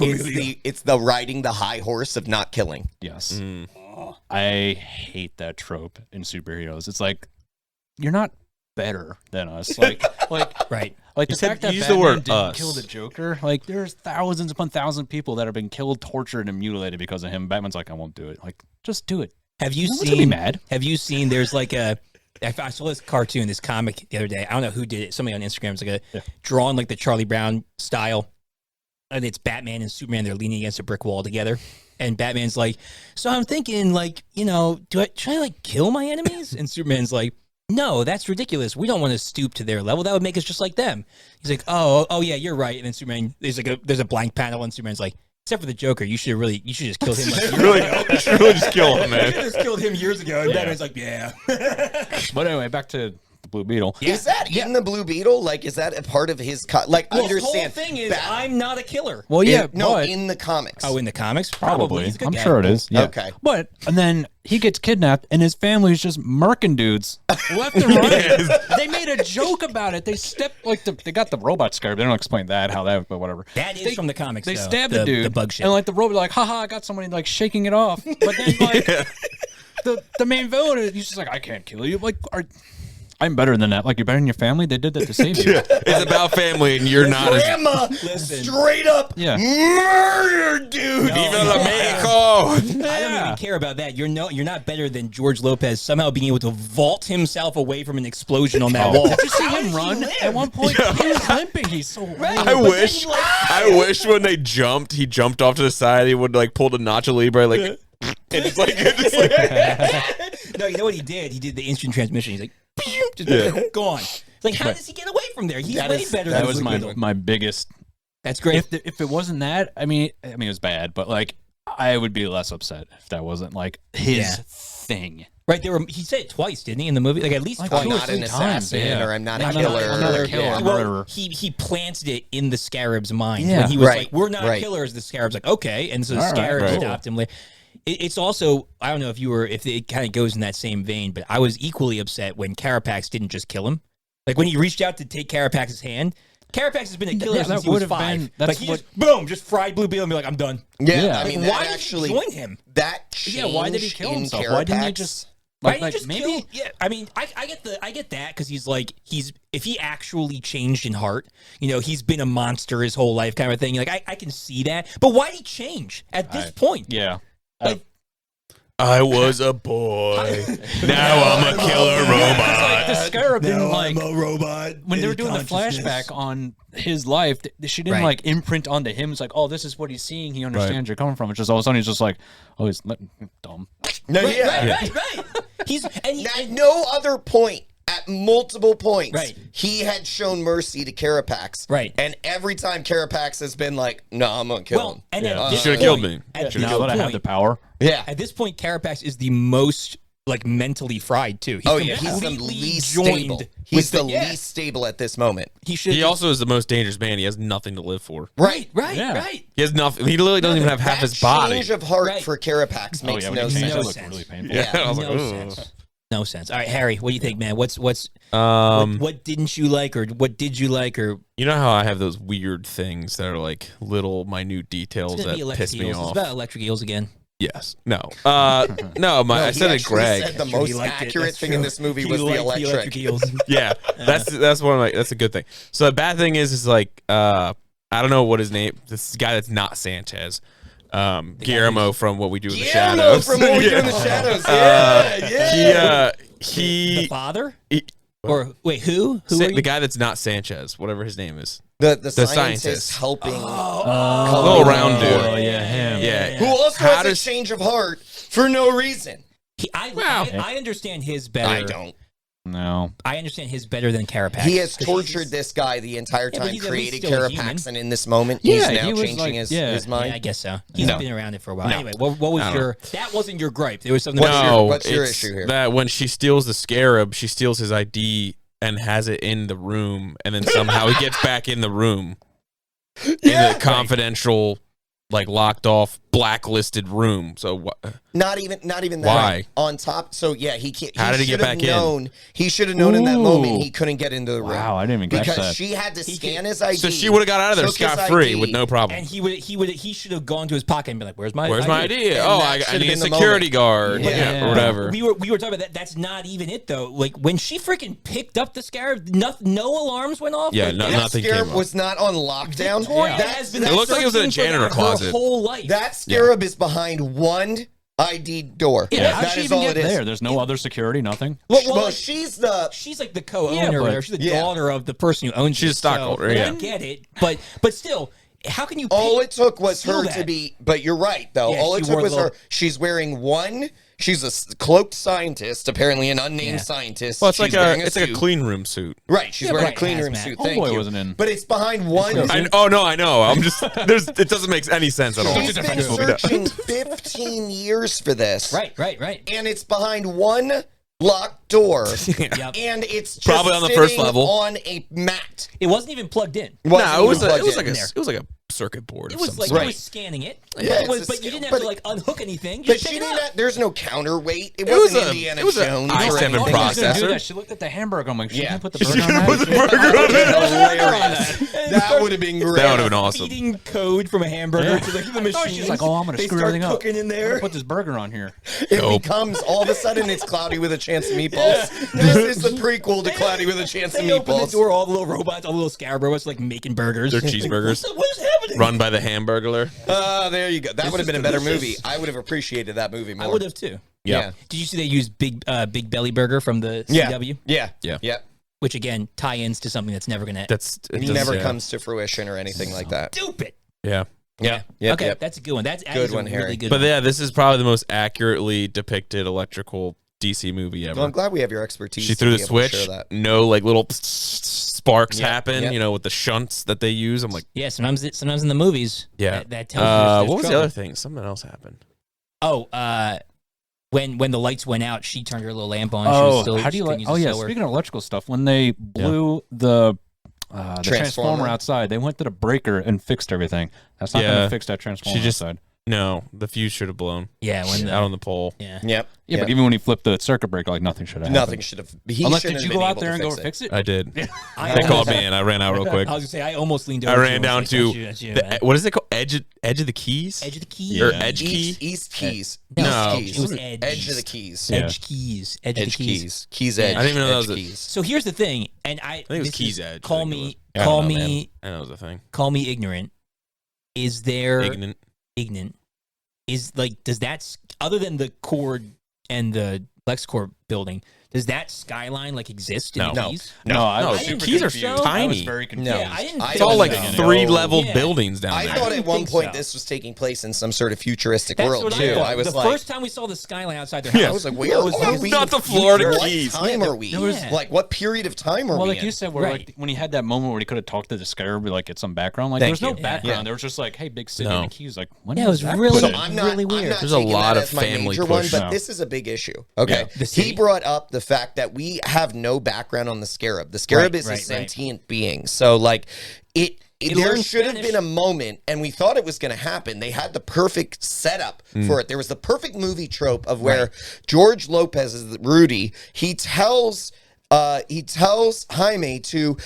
the riding the high horse of not killing. Yes. I hate that trope in superheroes. It's like, you're not better than us. Like Right. the You said- fact that you used the Batman word didn't us. kill the Joker. Like, there's thousands upon thousands of people that have been killed, tortured, and mutilated because of him. Batman's like, I won't do it. Like, just do it. Have you No one's gonna be seen? mad. Have you seen? There's like I saw this cartoon, this comic the other day. I don't know who did it. Somebody on Instagram. It's like drawn like the Charlie Brown style, and it's Batman and Superman. They're leaning against a brick wall together, and Batman's like, "So I'm thinking, like, should I like kill my enemies?" And Superman's like, "No, that's ridiculous. We don't want to stoop to their level. That would make us just like them." He's like, "Oh yeah, you're right." And then Superman, there's a blank panel, and Superman's like, "Except for the Joker, you should just kill him." Like, You should really just kill him, you man. just killed him years ago. And Batman's like, "Yeah." But anyway, back to the Blue Beetle. Is that in the Blue Beetle? Like, is that a part of his? Understand? The whole thing is, I'm not a killer. Well, yeah, no, but in the comics. Oh, in the comics, probably. He's a good I'm guy. sure it is. Yeah. Okay. But and then he gets kidnapped, and his family's just murking dudes left and right. They made a joke about it. They stepped they got the robot scared. They don't explain how that, but whatever. That is from the comics. They though, stabbed the dude, the bug shit. and like the robot, like, haha, I got somebody like shaking it off. But then like the main villain, he's just like, I can't kill you. Like, I'm better than that. Like, you're better than your family. They did that to save you. It's about family, and you're not as Grandma, Listen. straight up Yeah. murdered, dude. Viva Mexico. I don't even care about that. You're not better than George Lopez somehow being able to vault himself away from an explosion on that wall. Did you see him run? At one point, he was limping. He's so I wish when they jumped, he jumped off to the side. He would like pull the Nacho Libre, like, and it's like, No, you know what he did? He did the instant transmission. He's like, just go on. It's like, how does he get away from there? He's way better That than was Blue Beetle. my biggest. That's great. If it wasn't that, I mean, it was bad, but like, I would be less upset if that wasn't like his thing. Right, he said it twice, didn't he, in the movie? Like at least twice. I'm not an assassin, or I'm not a I'm killer. not a killer. Yeah. Well, he planted it in the Scarab's mind Yeah. when he was Right, like, "We're not right. killers." The Scarab's like, "Okay," and so the All right, Scarab right. stopped him. It's also, I don't know if it kind of goes in that same vein, but I was equally upset when Carapax didn't just kill him. Like when he reached out to take Carapax's hand. Carapax has been a killer since he was 5. Like he just boom, just fried Blue Beetle and be like, "I'm done." Yeah, I mean, why that actually did he join him? that change why did he kill in himself? Why didn't he Carapax- just Why like, did he just maybe? kill? Yeah, I mean, I get that because if he actually changed in heart, he's been a monster his whole life, kind of thing. Like I can see that, but why did he change at this point? Yeah. Like, I was a boy. Now I'm a killer robot. The Scarab didn't a robot. when they were doing the flashback on his life, she didn't Right. like imprint onto him. It's like, oh, this is what he's seeing. He understands you're coming from. It's just all of a sudden he's just like, oh, he's dumb. No, yeah. Right. He's At no other point, at multiple points, Right. he had shown mercy to Carapax. Right. And every time Carapax has been like, no, I'm going to kill him. and You at this should have killed point- me. At Now this that I have the point, power. Yeah. at this point, Carapax is the most mentally fried too. He's Oh, yeah. He's the completely least joined stable. He's with the least stable at this moment. He should. He also is the most dangerous man. He has nothing to live for. Right. Right. He has nothing. He literally doesn't even have half his body. Change of heart Right. for Carapax makes when no he changed, sense. it No looked sense. really painful. Yeah, I was no like, sense. No sense. All right, Harry, what do you think, man? What didn't you like, or what did you like, or you know how I have those weird things that are like little minute details it's gonna that be electric piss me eels. off. It's about electric eels again. Yes. No. No. No, I he said it, actually Greg. said the He most liked it. accurate That's thing in true. this movie He was the liked electric. eels. Yeah, that's one of my. That's a good thing. So the bad thing is like I don't know what his name. This guy that's not Sanchez, Guillermo from What We Do in the Guillermo Shadows. from What We Do in the Shadows. Yeah. He The father, he- or wait, who? Who? Sa- are you? the guy that's not Sanchez, whatever his name is. The scientist. scientist helping. Little round dude. Oh, yeah, him. Yeah. Who also How has a does- change of heart for no reason. I understand his better. I don't. No. I understand his better than Carapax. He has 'Cause tortured this guy the entire but time, he's at least created still a Carapax, human. and in this moment, Yeah, he's he now was changing like- his Yeah, mind. I guess so. He's No. been around it for a while. No. Anyway, what was I don't your? That wasn't your gripe. There was something. What's your it's issue here? That when she steals the scarab, she steals his ID and has it in the room, and then somehow he gets back in the room in a confidential, like locked off, blacklisted room. So what? Not even that. Why? On top, so yeah, he can't. How did he get should have back in? known, He should have known in that moment Ooh. he couldn't get into the room. Wow, I didn't even catch because that. she had to scan his ID. So she would have got out of there took his scot free ID, with no problem. And he should have gone to his pocket and been like, "Where's my Where's my ID? And Oh, that I should have need a been the security moment. guard, Yeah. or whatever. We were talking about that. That's not even it though. Like when she freaking picked up the scarab, no alarms went off. Yeah, Like, no- That nothing scarab came up. was not on lockdown. Victoria That- has been It looked like it was in a searching for janitor that closet. her whole life. That scarab is behind one ID door. Yeah, How did that she is even all get it is. there? There's no other security, nothing. Well, like, she's the. she's like the co-owner. Yeah, or but- whatever. She's the Yeah. daughter of the person who owns. She's it, a stockholder, So, yeah. I get it, but still, how can you? All pick- it took was steal her that? to be. But you're right, though. Yeah, all she it took wore was the her. little- She's wearing one. She's a cloaked scientist, apparently an unnamed Yeah. scientist. Well, it's She's like wearing a suit. clean room suit. Right, she's Yeah, wearing right, a clean room hazmat. suit. Thank Homeboy you. wasn't in. But it's behind one. Oh no, I know. I'm just it doesn't make any sense at all. She's been searching 15 years for this. Right. And it's behind one locked door. Yep. And it's just Probably on the first sitting level. on a mat. It wasn't even plugged in. No, it was even plugged like in. a circuit board. It of was some like sort. you were scanning it. Yeah, But you didn't have but- to like unhook anything. You But just she pick it didn't up. have, there's no counterweight. It was wasn't a- Indiana it was a Jones. i7 or anything. She didn't do processor. that. She looked at the hamburger. I'm like, she Yeah. didn't put the She burger on could've that. put the burger on it. Hilarious. That would have been great. That would have been awesome. Feeding code from a hamburger to the I thought machine. she was like, oh, I'm going to They screw start everything up. cooking in I'm there. gonna put this burger on here. It Dope. becomes all of a sudden it's Cloudy with a Chance of Meatballs. This is the prequel to Cloudy with a Chance of They open the Meatballs. door, all the little robots, all the little scarab robots, like making burgers. They're cheeseburgers. What is happening? Run by the Hamburglar. There you go. That would have been a better movie. I would have appreciated that movie more. I would have too. Yeah. Did you see they used Big Belly Burger from the CW? Yeah. Yeah. Yeah. Which again tie-ins to something that's never gonna. It never comes to fruition or anything like that. Stupid. Yeah. Yeah. Yep, Okay, yep. that's a good one. That's Good one, a Harry. really good But one. yeah, this is probably the most accurately depicted electrical DC movie ever. Well, I'm glad we have your expertise. She to threw be the able to switch. share that. No, like little sparks happen. yep. You know, with the shunts that they use. I'm like, Yeah, sometimes in the movies. yeah. That tells you there's what was trouble. the other thing? Something else happened. Oh, when the lights went out, she turned her little lamp on. She Oh, was still, how do you she like? couldn't Oh use the yeah, solar. speaking of electrical stuff, when they blew the Transformer. transformer outside, they went to the breaker and fixed everything. That's not Yeah. going to fix that transformer just- outside. No, the fuse should have blown. Yeah, when Out on the pole. yeah. Yep. Yeah, but even when he flipped the circuit breaker, like nothing should have Nothing happened. should have. Unless did you go out there and go fix it? I did. I They called almost- me and I ran out real quick. I was gonna say I almost leaned I over. ran to down you and was to like, that's you, the, man. what is it called? Edge of the keys? Edge of the key. Or Yeah. edge key? East Keys. No. East Keys. It was Edge. Edge of the Keys. Yeah. Edge keys. Edge of Edge the keys. Keys. Keys Edge. I didn't even know that Edge was a- Keys. So here's the thing, and I think it was this Keys is- Edge, I Call think it me, was. I don't call know, me, I know it was a thing. call me ignorant. Is there Ignorant. ignorant? Is like does that other than the cord and the LexCorp building? Does that skyline like exist in No. the No. keys? No, I No, was the super keys are confused. I tiny. was very confused. Yeah, I didn't. I It's think all like so. 3-level Yeah. buildings down I there. thought didn't at one think point so. this was taking place in some sort of futuristic That's world what too. I thought. I was the like, first time we saw the skyline outside their house, I was like, where was are we? not in the Florida future? Keys. What time are we? there was- Like, what period of time are Well, we like in? you said, where Right. like when he had that moment where he could have talked to the scarab, like get some background. Like Thank there was no you. background. Yeah. There was just like, hey, big city No. in the keys. Like when Yeah, it was that really- put So in? I'm not. really I'm weird. not There's a taking lot that of as my family major one, push. but No. this is a big issue. Okay, The he city? brought up the fact that we have no background on the scarab. The scarab is a right. sentient being, so like it there learns should have Spanish. been a moment, and we thought it was going to happen. They had the perfect setup for it. There was the perfect movie trope of where George Lopez is Rudy. He tells Jaime to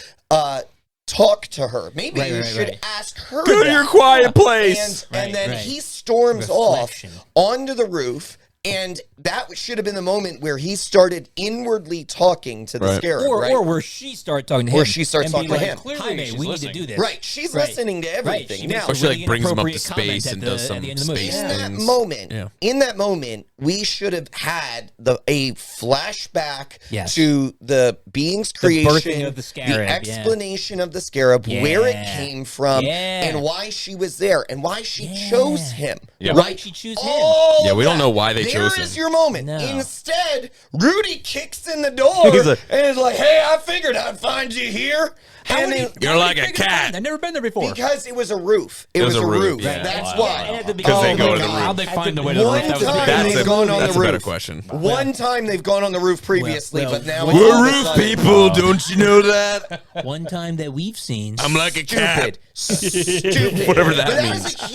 talk to her. Maybe Right, you right, should right. ask her. Go to that. your quiet place. And Right, then right. he storms Reflection. off onto the roof, and that should have been the moment where he started inwardly talking to the Right. scarab, or right? or where she started talking to him, Or she starts and be talking to like, him. Clearly Jaime, she's we need to listening. do this. Right, she's Right. listening to Right, everything. she Now, makes Or a she, like, brings him up to inappropriate comment space at and the- does at some the end of the movie. space in that things. moment, Yeah. in that moment, we should have had a flashback Yes. to the being's The creation, birthing of the scarab, the yeah. explanation of the scarab, where it Yeah. came from, Yeah. and why she was there, and why she chose him. Yeah. Why Right? did she choose him? All Yeah, of we don't that. know why they chose There is him. your moment. No. Instead, Rudy kicks in the door He's like- and is like, "Hey, I figured I'd find you here." And then, You're like a cat. I've never been there before. because it was a roof. It was a roof. yeah. That's Wow. why. And at the Because they beginning- go to the God. roof. How'd they At find the the way to the one roof? That was a time big they've That's gone on a the better roof. question. One time they've gone on the roof previously, well, but now we're all of a Roof sudden- people, don't you know that? One time that we've seen. I'm like a cat. Stupid. Whatever that but means. That was a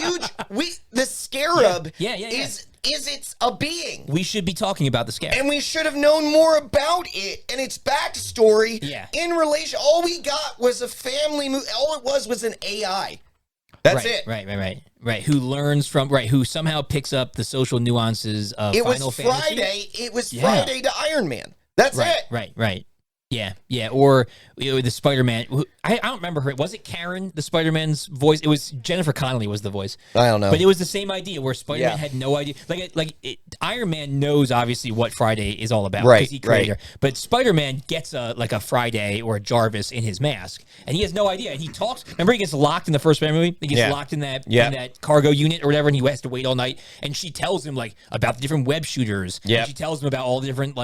huge. The scarab Yeah. is it's a being. We should be talking about the scarab. And we should have known more about it and its backstory Yeah. in relation. All we got was a family movie. All it was an AI. That's right, it. Right. Who learns from Who somehow picks up the social nuances of It Final was Fantasy. Friday. It was Yeah. Friday to Iron Man. That's it. Right. Yeah. Or the Spider-Man. I don't remember her. Was it Karen, the Spider-Man's voice? It was Jennifer Connelly was the voice. I don't know. But it was the same idea where Spider-Man Yeah. had no idea. Iron Man knows obviously what Friday is all about. Right, 'cause he created right. her. But Spider-Man gets a Friday or a Jarvis in his mask, and he has no idea. And he talks. Remember, he gets locked in the first Spider-Man movie. He gets Yeah. locked in that Yeah. in that cargo unit or whatever, and he has to wait all night. And she tells him about the different web shooters. Yeah. And she tells him about all the different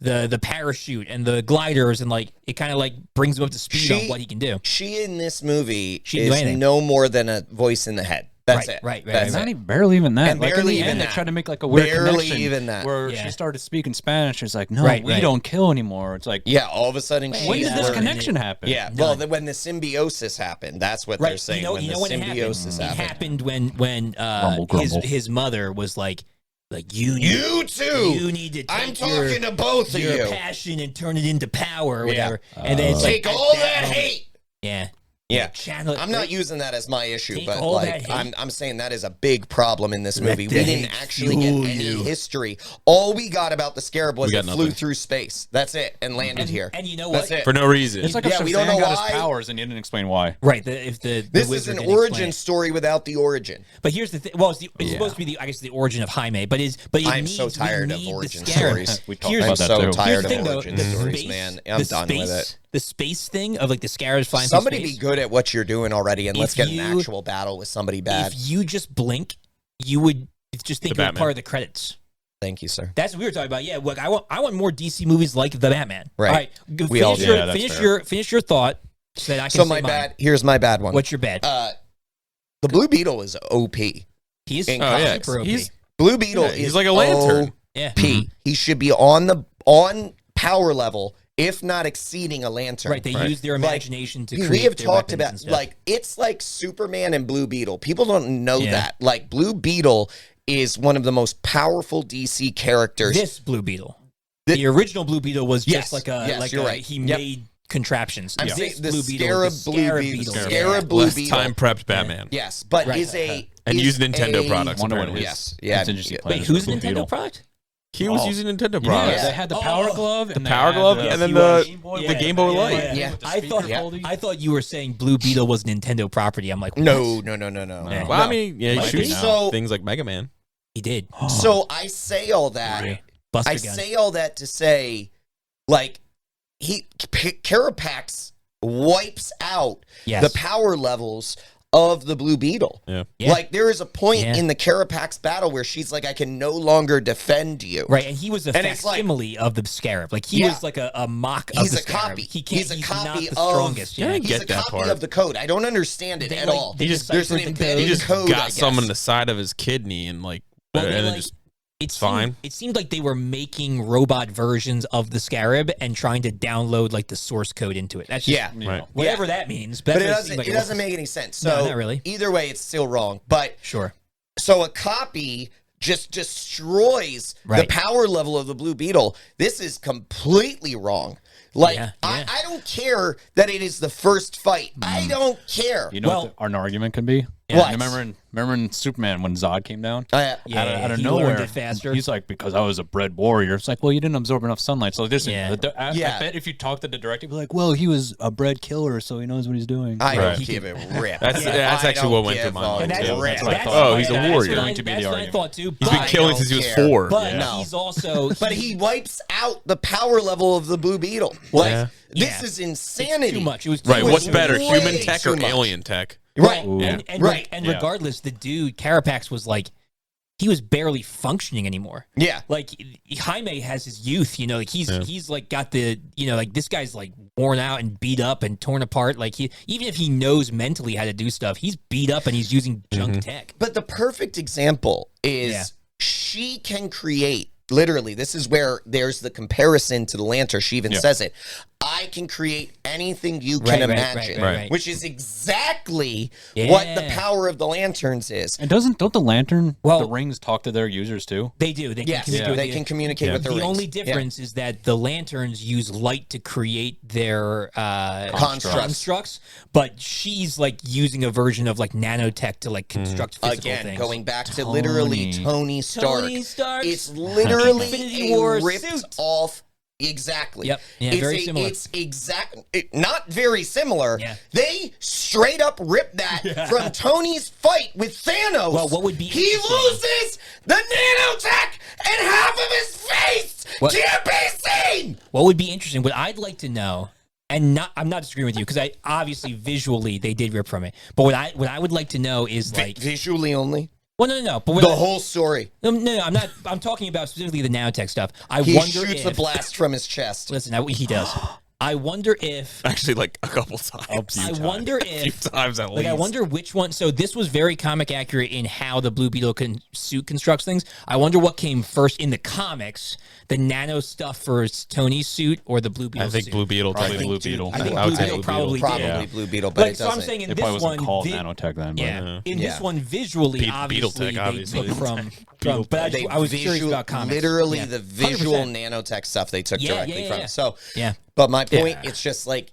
the parachute and the gliders, and it kind of brings him up to speed on what he can do. She in this movie She didn't do is anything. no more than a voice in the head. That's Right, it. right. That's Not it. even, barely even that. And Like barely in the even end, that. they tried to make a weird Barely connection even that. where Yeah. she started speaking Spanish. She's like, "No, Right, we right. don't kill anymore." It's like, Yeah, all of a sudden when she's did this learning. connection happen? Yeah, well, when the symbiosis happened, that's what they're saying. You when know the when symbiosis it happened when Grumble, grumble. his mother was like you You too. you need to take I'm talking to both of your you. passion and turn it into power or Yeah. whatever. And then it's Take at all that moment- hate. Yeah. Yeah. Channel it. I'm not using that as my issue, Take but all that hate. I'm saying that is a big problem in this movie. the We didn't hate actually get fuel any you. history. All we got about the scarab was We it got flew nothing. through space. That's it, and landed here. And you know That's what? it. For no reason. It's like Yeah, if we don't Shazam know got why. his powers and you didn't explain why. Right. If the This is wizard an didn't explain origin it. story without the origin. But here's the thing. Well, it's supposed to be the origin of Jaime, but it I'm needs, so we tired of need the origin scarab. stories. We talked Here's- I'm about that so too. tired Here's the of thing, though. origin The stories, space, man. I'm done with it. The space thing of the scarabs flying Somebody through be space. good at what you're doing already, and let's If get an you- actual battle with somebody bad. If you just blink, you would just think The you're Batman. part of the credits. Thank you, sir. That's what we were talking about. Yeah, look, I want more DC movies like the Batman. Right. All right. We all Finish your thought so that I can So say my mine. bad. Here's my bad one. What's your bad? The Blue Beetle is OP. He's super OP. Blue Beetle he's is like a lantern. Yeah. He should be on power level, if not exceeding a lantern. Right. They use their imagination to create we have their talked weapons about and stuff. like it's like Superman and Blue Beetle. People don't know that. Like Blue Beetle is one of the most powerful DC characters. This Blue Beetle. The original Blue Beetle was just you're right. He made contraptions. I'm This saying the Blue Scarab Blue Beetle. Scarab Blue Less Beetle. time prepped Batman. Yes, but is a And is use Nintendo a- products. Wonder what apparently. his Yes. contingency Yeah. plan Wait, is who's for a Blue Nintendo Beetle. product? He was using Nintendo products. They had the Power Glove, and Power Glove, and then the Game Boy Light. Yeah. I thought you were saying Blue Beetle was Nintendo property. I'm like, what? No. Yeah. Well, I mean, yeah, he Might shoots be. So- things like Mega Man. He did. So I say all that. Buster I gun. say all that to say, like, Carapax wipes out Yes. the power levels of the Blue Beetle. Yeah. Yeah. Like, there is a point Yeah. in the Carapax battle where she's like, I can no longer defend you. Right, and he was a And it's like- facsimile of the Scarab. Like he Yeah. was like a mock of He's the a Scarab. copy. He can't. He's a He's copy not the of- strongest. Yeah, I He's get a that copy part. of the code. I don't understand it They, at like, all. they He just- There's an deciphered the embedded He just code, I got guess. some on the side of his kidney and like, Well, and they, then like, just It fine. It seemed like they were making robot versions of the Scarab and trying to download like the source code into it. That's just, Yeah. Right. whatever that means. But that's it what doesn't, seemed like it was. doesn't make any sense. No, So not really. either way, it's still wrong. But Sure. so a copy just destroys the Right. power level of the Blue Beetle. This is completely wrong. Like, Yeah. I don't care that it is the first fight. I don't care. You know Well- what an argument can be? What? Remember in Superman when Zod came down? Yeah, out of he nowhere, learned it faster. he's like, because I was a bred warrior. It's like, well, you didn't absorb enough sunlight. So there's, Yeah. I Yeah. bet if you talk to the director, he'd be like, well, he was a bred killer, so he knows what he's doing. I Right. don't give a rip. That's I actually don't what went through give my a mind, And too. that's, rip. That's what I that's thought. Oh, he's a that's warrior. what I- Going to be the that's what I argument. thought too. He's been I killing don't since he was care. 4. But No. he's also But he wipes out the power level of the Blue Beetle. Like, Yeah. this Yeah. is insanity. too much. It was too Right. much. What's was better, way human tech too or much. alien tech? Right. Well, Yeah. And Yeah. regardless, the dude Carapax was like, he was barely functioning anymore. Yeah. Like Jaime has his youth, like he's like got the, like this guy's like worn out and beat up and torn apart. Like even if he knows mentally how to do stuff, he's beat up and he's using junk tech. But the perfect example is Yeah. she can create, literally, this is where there's the comparison to the lantern. She even says it. I can create anything you can Right, right, imagine, right. which is exactly what the Yeah. power of the lanterns is. And don't the lantern, Well- the rings talk to their users too? They do. They can Yes, communicate with they the- can communicate with the rings. only Yeah. difference is that the lanterns use light to create their constructs, but she's like using a version of like nanotech to like construct physical Again, things. going back to literally Tony Stark. Tony Stark's It's literally Infinity a War ripped suit. off. Exactly. Yep. Yeah, it's very similar. It's not very similar. Yeah. They straight up ripped that from Tony's fight with Thanos. Well, what would be he interesting- loses the nanotech and half of his face What- can't be seen. What would be interesting, what I'd like to know, and I'm not disagreeing with you because I obviously visually they did rip from it, but what I would like to know is like, Visually only. well, no, but what The whole story. no, I'm not. I'm talking about specifically the nanotech stuff. I He wonder shoots if a blast from his chest. listen, he does. I wonder if Actually, like a couple times. I wonder A few if times at like least. I wonder which one. So this was very comic accurate in how the Blue Beetle suit constructs things. I wonder what came first in the comics: the nano stuff for Tony's suit or the Blue Beetle. I think suit. Blue Beetle. Probably technically. Blue Beetle. I think I would Blue say Beetle Blue probably Beetle. did. Probably Yeah. Blue Beetle, but Like, it so I'm doesn't. saying in It this probably wasn't one, called nanotech then. But yeah, in Yeah. this one visually, Beetle obviously tech, obviously. they took from. Beetle But They I was curious about comics. literally Yeah. the visual 100%. nanotech stuff they took Yeah, directly yeah, from. yeah. So, Yeah, but my point, Yeah. it's just like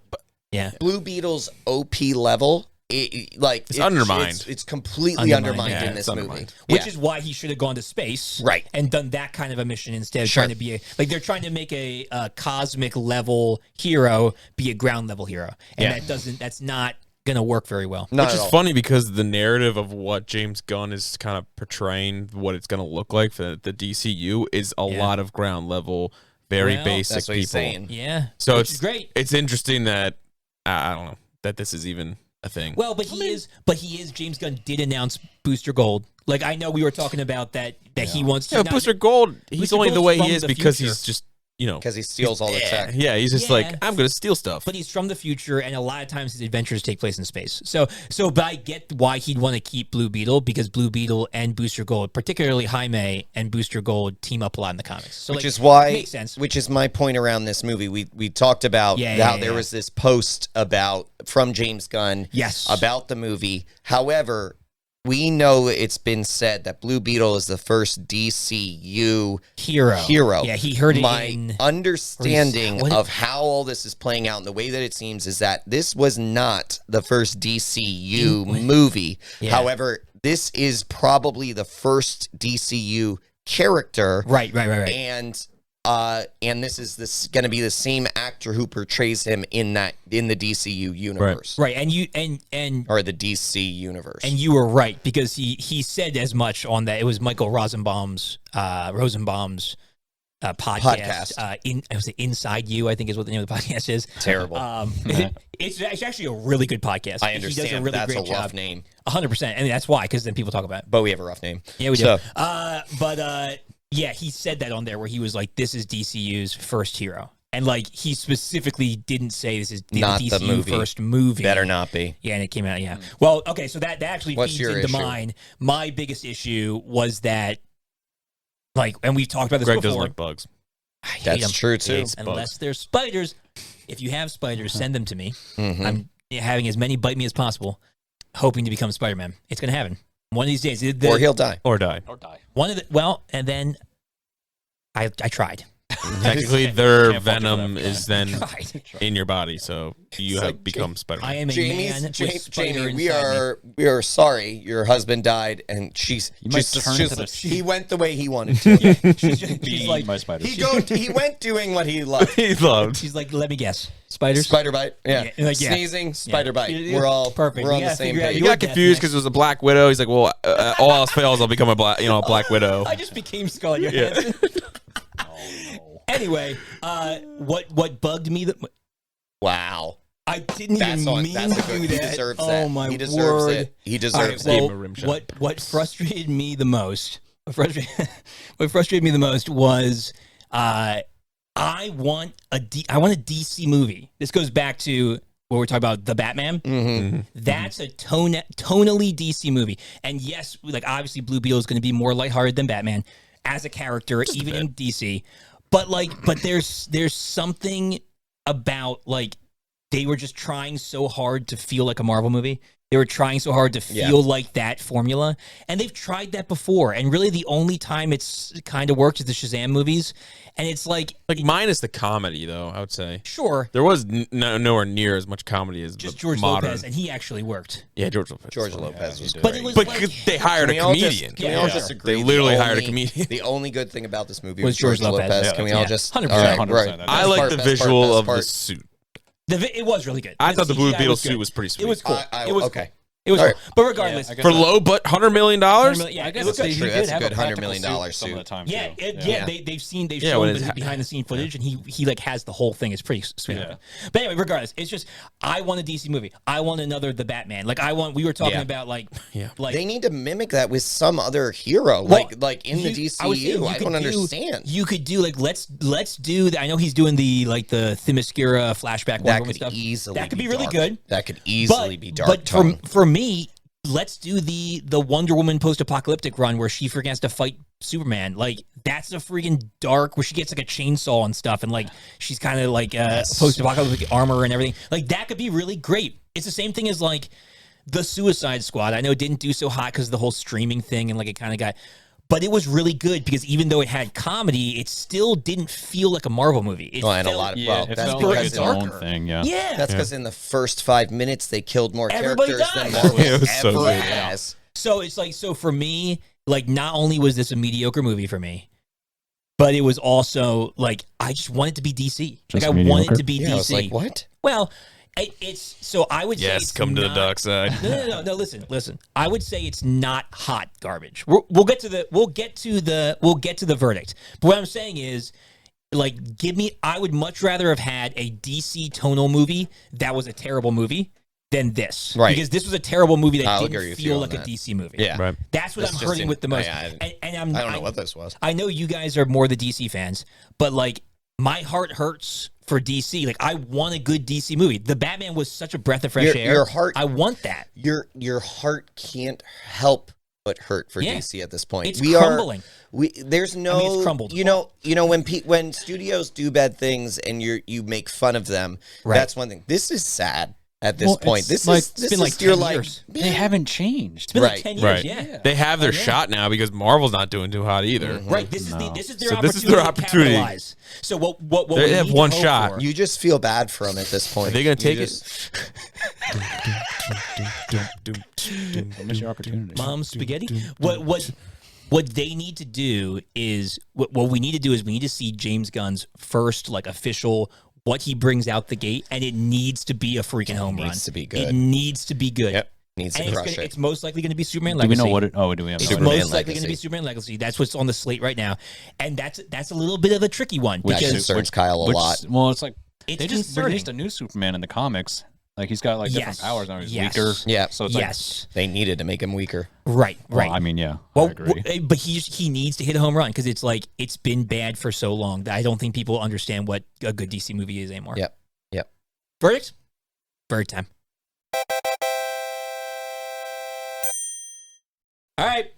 yeah. Blue Beetle's OP level, it's undermined. It's completely undermined yeah, in it's this undermined. movie. Which is why he should have gone to space, Right. and done that kind of a mission instead of Sure. trying to be they're trying to make a cosmic level hero be a ground level hero, and that's not gonna work very well. Not Which at is all. funny because the narrative of what James Gunn is kind of portraying, what it's going to look like for the DCU, is a Yeah. lot of ground level, very Well, basic That's what people. he's saying. Yeah, So which it's is great. It's interesting that I don't know that this is even a thing. Well, but he is. James Gunn did announce Booster Gold. Like I know we were talking about that that he wants. Yeah, Booster Gold. He's Booster only the Gold's way from he is the because future. he's just, you know, Because he steals all the tech. yeah, he's just Yeah. like, I'm gonna steal stuff. But he's from the future, and a lot of times his adventures take place in space. But I get why he'd want to keep Blue Beetle, because Blue Beetle and Booster Gold, particularly Jaime and Booster Gold, team up a lot in the comics. So, Which is why, it makes sense. which is my point around this movie. We talked about how there was this post from James Gunn Yes. about the movie. However, we know it's been said that Blue Beetle is the first DCU hero. Yeah, he heard it My in. understanding what- of how all this is playing out and the way that it seems is that this was not the first DCU movie. Yeah. However, this is probably the first DCU character. Right. And this is going to be the same actor who portrays him in the DCU universe. Right. And Or the DC universe. And you were right, because he said as much on that. It was Michael Rosenbaum's podcast. Was it Inside You? I think is what the name of the podcast is. Terrible. It's actually a really good podcast. I understand. He does a really That's great a rough job. name. 100%, and that's why, because then people talk about it. But we have a rough name. Yeah, we do. So- Yeah, he said that on there where he was like, "This is DCU's first hero," and like he specifically didn't say this is Not the the DCU movie. first movie. Better not be. Yeah, and it came out. Yeah. Well, okay, so that actually What's feeds your into issue? mine. My biggest issue was that, like, and we've talked about this Greg before. doesn't like bugs. I hate That's them. true, too. Hates bugs. Unless they're spiders. If you have spiders, send them to me. Mhm. I'm having as many bite me as possible, hoping to become Spider-Man. It's gonna happen one of these days. Or he'll die. Or die. Or die. One of the and then I tried. Technically, their Can't fault you for venom that. is then Tried. in your body, so you It's have like become Spider-Man. I am a man with Jamie, spider we inside me. are sorry. Your husband died, and she's You might just, turn to the- he went the way he wanted to. She's Be like, my spider. He went doing what he loved. He loved. she's like, let me guess, spiders. Spider bite. Yeah. Yeah, like, yeah. Sneezing, spider bite. Yeah. We're all Perfect. We're on We the gotta same figure out page. He your got death confused next. because it was a Black Widow. He's like, well, all else fails, I'll become a Black Widow. I just became Scarlett Johansson. Anyway, what bugged me that Wow. I didn't That's even on. mean That's a to do good. that. He deserves Oh that. my He deserves word. it. He All right, deserves Gave it. him a rim shot. what frustrated me the most? What frustrated me the most was I want a DC movie. This goes back to what we're talking about, the Batman. Mm-hmm. That's a tonally DC movie. And yes, like obviously Blue Beetle is going to be more lighthearted than Batman as a character, even in DC. But there's something about like they were just trying so hard to feel like a Marvel movie. They were trying so hard to feel like that formula, and they've tried that before. And really, the only time it's kind of worked is the Shazam movies, and it's like minus the comedy, though, I would say. sure, There was nowhere near as much comedy as just the George modern. Lopez, and he actually worked. Yeah, George Lopez. George Lopez was But great. it was But like, they hired a Can we all comedian. Can we all Yeah. just agree? They the literally hired a only- comedian. The only good thing about this movie Was was George George Lopez. Lopez. Can we Yeah. all just 100%. all right, 100%. right. I Best like part, the best part, visual best of the part. suit. it was really good. I thought the Blue CGI Beetle was good. suit was pretty sweet. It was cool. I- It was okay. cool. It was All cool. right. But regardless, Yeah, I guess For that's- low, but $100 million? yeah, I it guess was that's good. true. He That's did a have good $100 practical million suit suit. some of the time. Yeah, too. they've shown when it's behind the scene footage, and he like has the whole thing. It's pretty sweet. Yeah. But anyway, regardless, it's just I want a DC movie. I want another The Batman. Like we were talking Yeah. about like like They need to mimic that with some other hero, Well, like in the I was saying DCU. you I could don't do- understand. You could do like let's do. I know he's doing the Themyscira flashback Wonder That Woman could stuff. easily That could be dark. really good. That could easily be dark. But tone. for me, let's do the Wonder Woman post-apocalyptic run where she freaking has to fight Superman. Like that's a freaking dark where she gets like a chainsaw and stuff, and like she's kind of like post-apocalyptic armor and everything. Like that could be really great. It's the same thing as like the Suicide Squad. I know it didn't do so hot because of the whole streaming thing, and like it kind of got. But it was really good because even though it had comedy, it still didn't feel like a Marvel movie. It Well, and a felt- lot of Yeah, well, it that's felt like because its own darker. thing. Yeah. yeah, that's because in the first 5 minutes they killed more Everybody characters than died. Marvel It was so ever good. has. So it's like, so for me, like not only was this a mediocre movie for me, but it was also like, I just want it to be DC. Just like I mediocre? want it to be Yeah, I was DC. like, what? Well, it's, so I would say Yes, it's come to the not- dark side. No, listen. I would say it's not hot garbage. We'll get to the verdict. But what I'm saying is, like, I would much rather have had a DC tonal movie that was a terrible movie than this. Right. Because this was a terrible movie that I'll agree didn't with you feel on like that. a DC movie. Yeah. Right. That's what This I'm just hurting with the most. yeah, And I don't know what this was. I know you guys are more the DC fans, but like my heart hurts for DC. Like I want a good DC movie. The Batman was such a breath of fresh air. Your heart, I want that. Your heart can't help but hurt for Yeah. DC at this point. It's crumbling. There's no. I mean, it's crumbled. You know when studios do bad things and you make fun of them. Right. That's one thing. This is sad at this Well, point. it's This like- is it's this been is like you're 10 like years. They haven't changed. It's been Right. like 10 years. Right. Yeah. They have their Yeah. shot now because Marvel's not doing too hot either. Right. This is their So opportunity. this is their opportunity. To capitalize. So what They we have need to one hope shot. for- you just feel bad for them at this point. Are they going to You take just- Don't miss your opportunity. Mom spaghetti. What they need to do is what we need to do is we need to see James Gunn's first like official what he brings out the gate, and it needs to be a freaking home run. needs to be It good. needs to be good. Yep. Needs to And crush it. it's most likely going to be Superman Do Legacy. we know what it? Oh, do we have? It's no idea? Superman most likely going to be Legacy. Superman Legacy. That's what's on the slate right now, and that's a little bit of a tricky one That because concerns Kyle a lot. Well, it's like it's they just concerning. released a new Superman in the comics. Like he's got like different Yes. powers now. He's Yes. weaker. Yeah. So it's like, yes, They needed to make him weaker. right, well, right. I mean, yeah. I Well, agree. but he needs to hit a home run because it's like it's been bad for so long that I don't think people understand what a good DC movie is anymore. Yep. Yep. Verdict? Bird time. All right.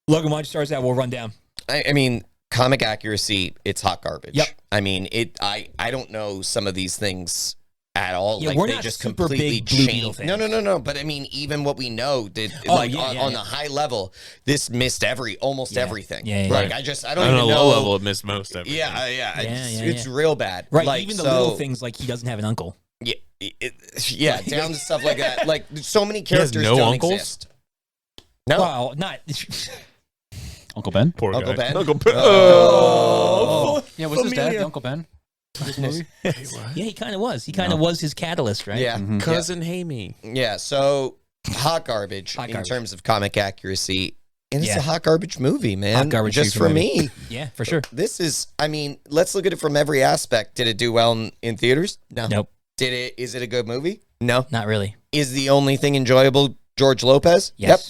Logan, why don't you start us out? We'll run down. I mean, comic accuracy, it's hot garbage. Yep. I mean, I don't know some of these things at all. Yeah, like we're they not just super completely big Blue Beetle changed. fans. No. But I mean, even what we know did Oh, like yeah, on yeah. the high level, this missed almost Yeah. everything. Yeah, yeah, Like yeah. I don't On a even low know. level, it missed most everything. Yeah. It's Yeah. real bad. Right. Like, Even the so- little things like he doesn't have an uncle. Yeah, down to stuff like that. Like so many has characters no don't uncles? exist. No. Well, not. Uncle Ben. Poor Uncle guy. Ben? Uncle Ben. Oh. Yeah, was his dad Familia. the Uncle Ben? This movie? Yeah, he kind of was. He kind of was his catalyst, right? Yeah. Mhm. Cousin Hamey. Yeah, so hot garbage Hot in garbage. terms of comic accuracy. And it's Yeah. a hot garbage movie, man. Hot garbage just super for movie. me. Yeah, for sure. This is, I mean, let's look at it from every aspect. Did it do well in theaters? No. Nope, Is it a good movie? No. not really. Is the only thing enjoyable George Lopez? Yes. Yep.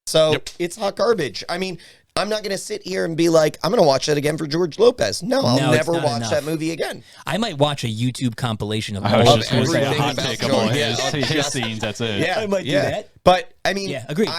So Yep. it's hot garbage. I mean, I'm not going to sit here and be like, I'm going to watch that again for George Lopez. No, I'll No, it's never not watch enough. that movie again. I might watch a YouTube compilation of I was all just of going to say a everything hot about take of George. all Yeah. his scenes. That's it. Yeah, I might do yeah. that. But I mean, Yeah, agreed.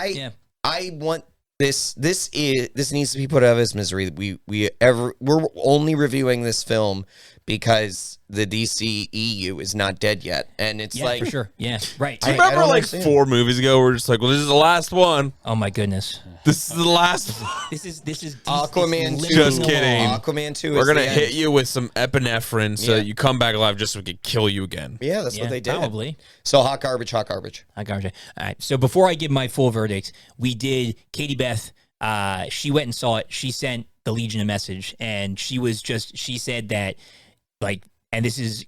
I want this. This needs to be put out of its misery. We're only reviewing this film because the DCEU is not dead yet, and it's Yeah, like for sure. Yeah, right. I Remember, don't like understand. 4 movies ago, we're just like, well, this is the last one. Oh my goodness. This is the last one. This is Aquaman it's 2. Just limping kidding. along. Aquaman 2 We're is going to the hit end. you with some epinephrine so Yeah. that you come back alive just so we can kill you again. Yeah, that's Yeah, what they did. probably. So hot garbage, hot garbage. I got you. All right. So before I give my full verdict, we did Katie Beth. She went and saw it. She sent the Legion a message, and she said that, like, and this is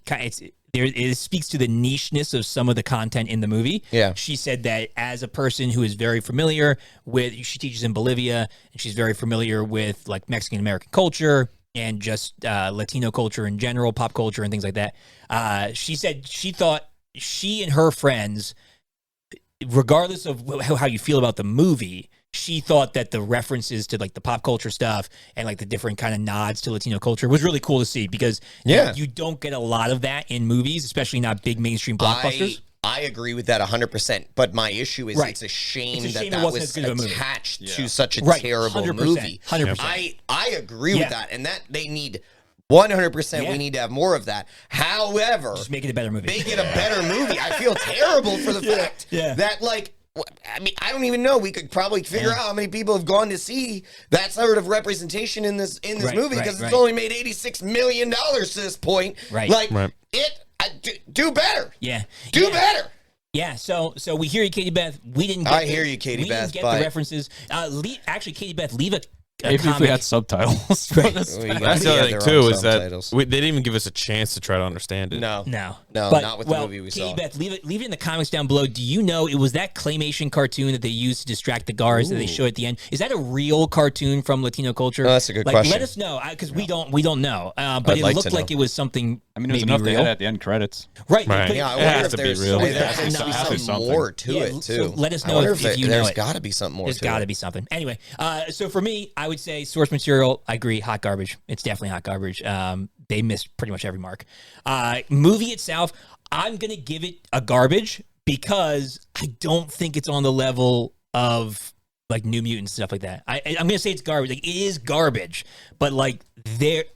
it speaks to the nicheness of some of the content in the movie. Yeah. She said that as a person who is very familiar with, she teaches in Bolivia, and she's very familiar with like Mexican American culture and just Latino culture in general, pop culture and things like that. She said she thought she and her friends, regardless of how you feel about the movie, she thought that the references to like the pop culture stuff and like the different kind of nods to Latino culture was really cool to see because you don't get a lot of that in movies, especially not big mainstream blockbusters. I agree with that 100%. But my issue is Right. it's a shame It's a shame that it that wasn't was as good of a movie. attached to such a Right. terrible 100%. movie. 100%. I agree Yeah. with that. And that they need 100%. Yeah. We need to have more of that. However, Just make it a better movie. make it a better movie. I feel terrible for the fact that, like, I mean, I don't even know. We could probably figure out how many people have gone to see that sort of representation in this Right, movie right, because right. it's only made $86 million to this point. Right. Like, Right. do better. Yeah. Do Yeah. better. Yeah, so we hear you, Katie Beth. We didn't. Get I hear you, Katie we Beth, didn't get but- the references. Actually, Katie Beth, leave a Maybe if we comic. had subtitles. Right. We That's got- the yeah, other thing, their too, own is that subtitles. they didn't even give us a chance to try to understand it. No. No, not with the movie we Katie saw. Beth, leave it in the comments down below. Do you know it was that claymation cartoon that they used to distract the guards that they show at the end? Is that a real cartoon from Latino culture? Oh, that's a good like, question. Let us know because we don't know. But I'd it like looked to like know. it was something I mean, it was maybe enough they real. had at the end credits. Right. Right. but- Yeah, I It wonder has if to be there's real. there It has to has to be be something. some more to Yeah, it so too. let us I know wonder if you know there's it. got to be something more. There's to got to it. be something. Anyway, so for me, I would say source material. I agree, hot garbage. It's definitely hot garbage. They missed pretty much every mark. Movie itself, I'm gonna give it a garbage because I don't think it's on the level of like New Mutants stuff like that. I'm gonna say it's garbage. Like it is garbage, but like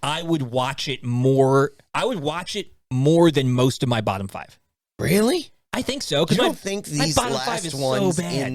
I would watch it more. I would watch it more than most of my bottom 5. Really? I think so. You Because don't think these bottom 5 last is so ones bad.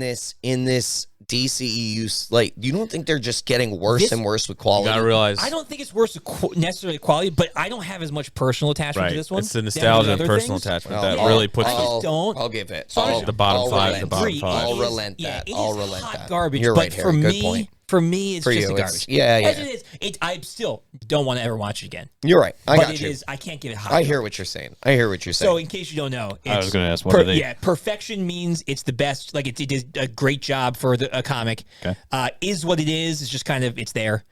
in this DCEU, like, you don't think they're just getting worse and worse with You quality? gotta realize, I don't think it's worse necessarily quality, but I don't have as much personal attachment right? to this one. It's the than with nostalgia and other personal things. attachment Well, that really puts I the just don't. I'll give it. So I'll- the bottom I'll 5, relent. the bottom Agree. 5. I'll It is- relent yeah, that. it I'll is relent hot that. garbage. You're but right, for Harry. Good me, point. for me, it's For just you, a it's- garbage. yeah, As yeah. it is, I still don't want to ever watch it again. You're right. I but got it you. is. I can't give it hot. I hear garbage. what you're saying. I hear what you're saying. So, in case you don't know, I was it's going to ask, what are they? Yeah, perfection means it's the best. Like it did a great job for a comic. Okay. Is what it is. It's just kind of it's there.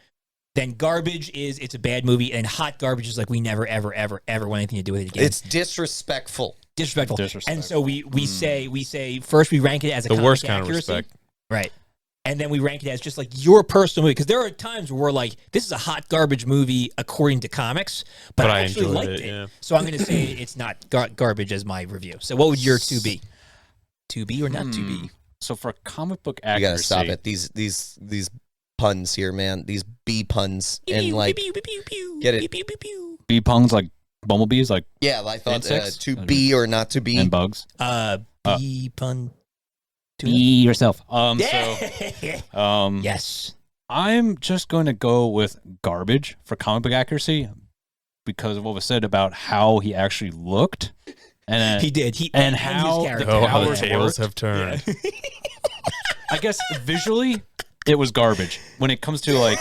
Then garbage is it's a bad movie, and hot garbage is like we never ever ever ever want anything to do with it again. it's disrespectful. disrespectful. Disrespectful. And so we say first we rank it as a The comic worst kind of accuracy. respect. Right. And then we rank it as just like your personal movie. Because there are times where we're like, this is a hot garbage movie according to comics, but I actually enjoyed liked it. yeah. So I'm going to say it's not garbage as my review. So what would your 2 be? 2B or not 2B? So for comic book You accuracy, gotta stop it. These puns here, man. These B puns and like get it. bee pungs like bumblebees, like Yeah, I thought Insects? to be or not to be. and bugs. B pun. Be yourself. Yeah. So Yes. I'm just going to go with garbage for comic book accuracy because of what was said about how he actually looked. And He did. and his how character. Oh, how the Howard tables worked. have turned. I guess visually it was garbage. When it comes to like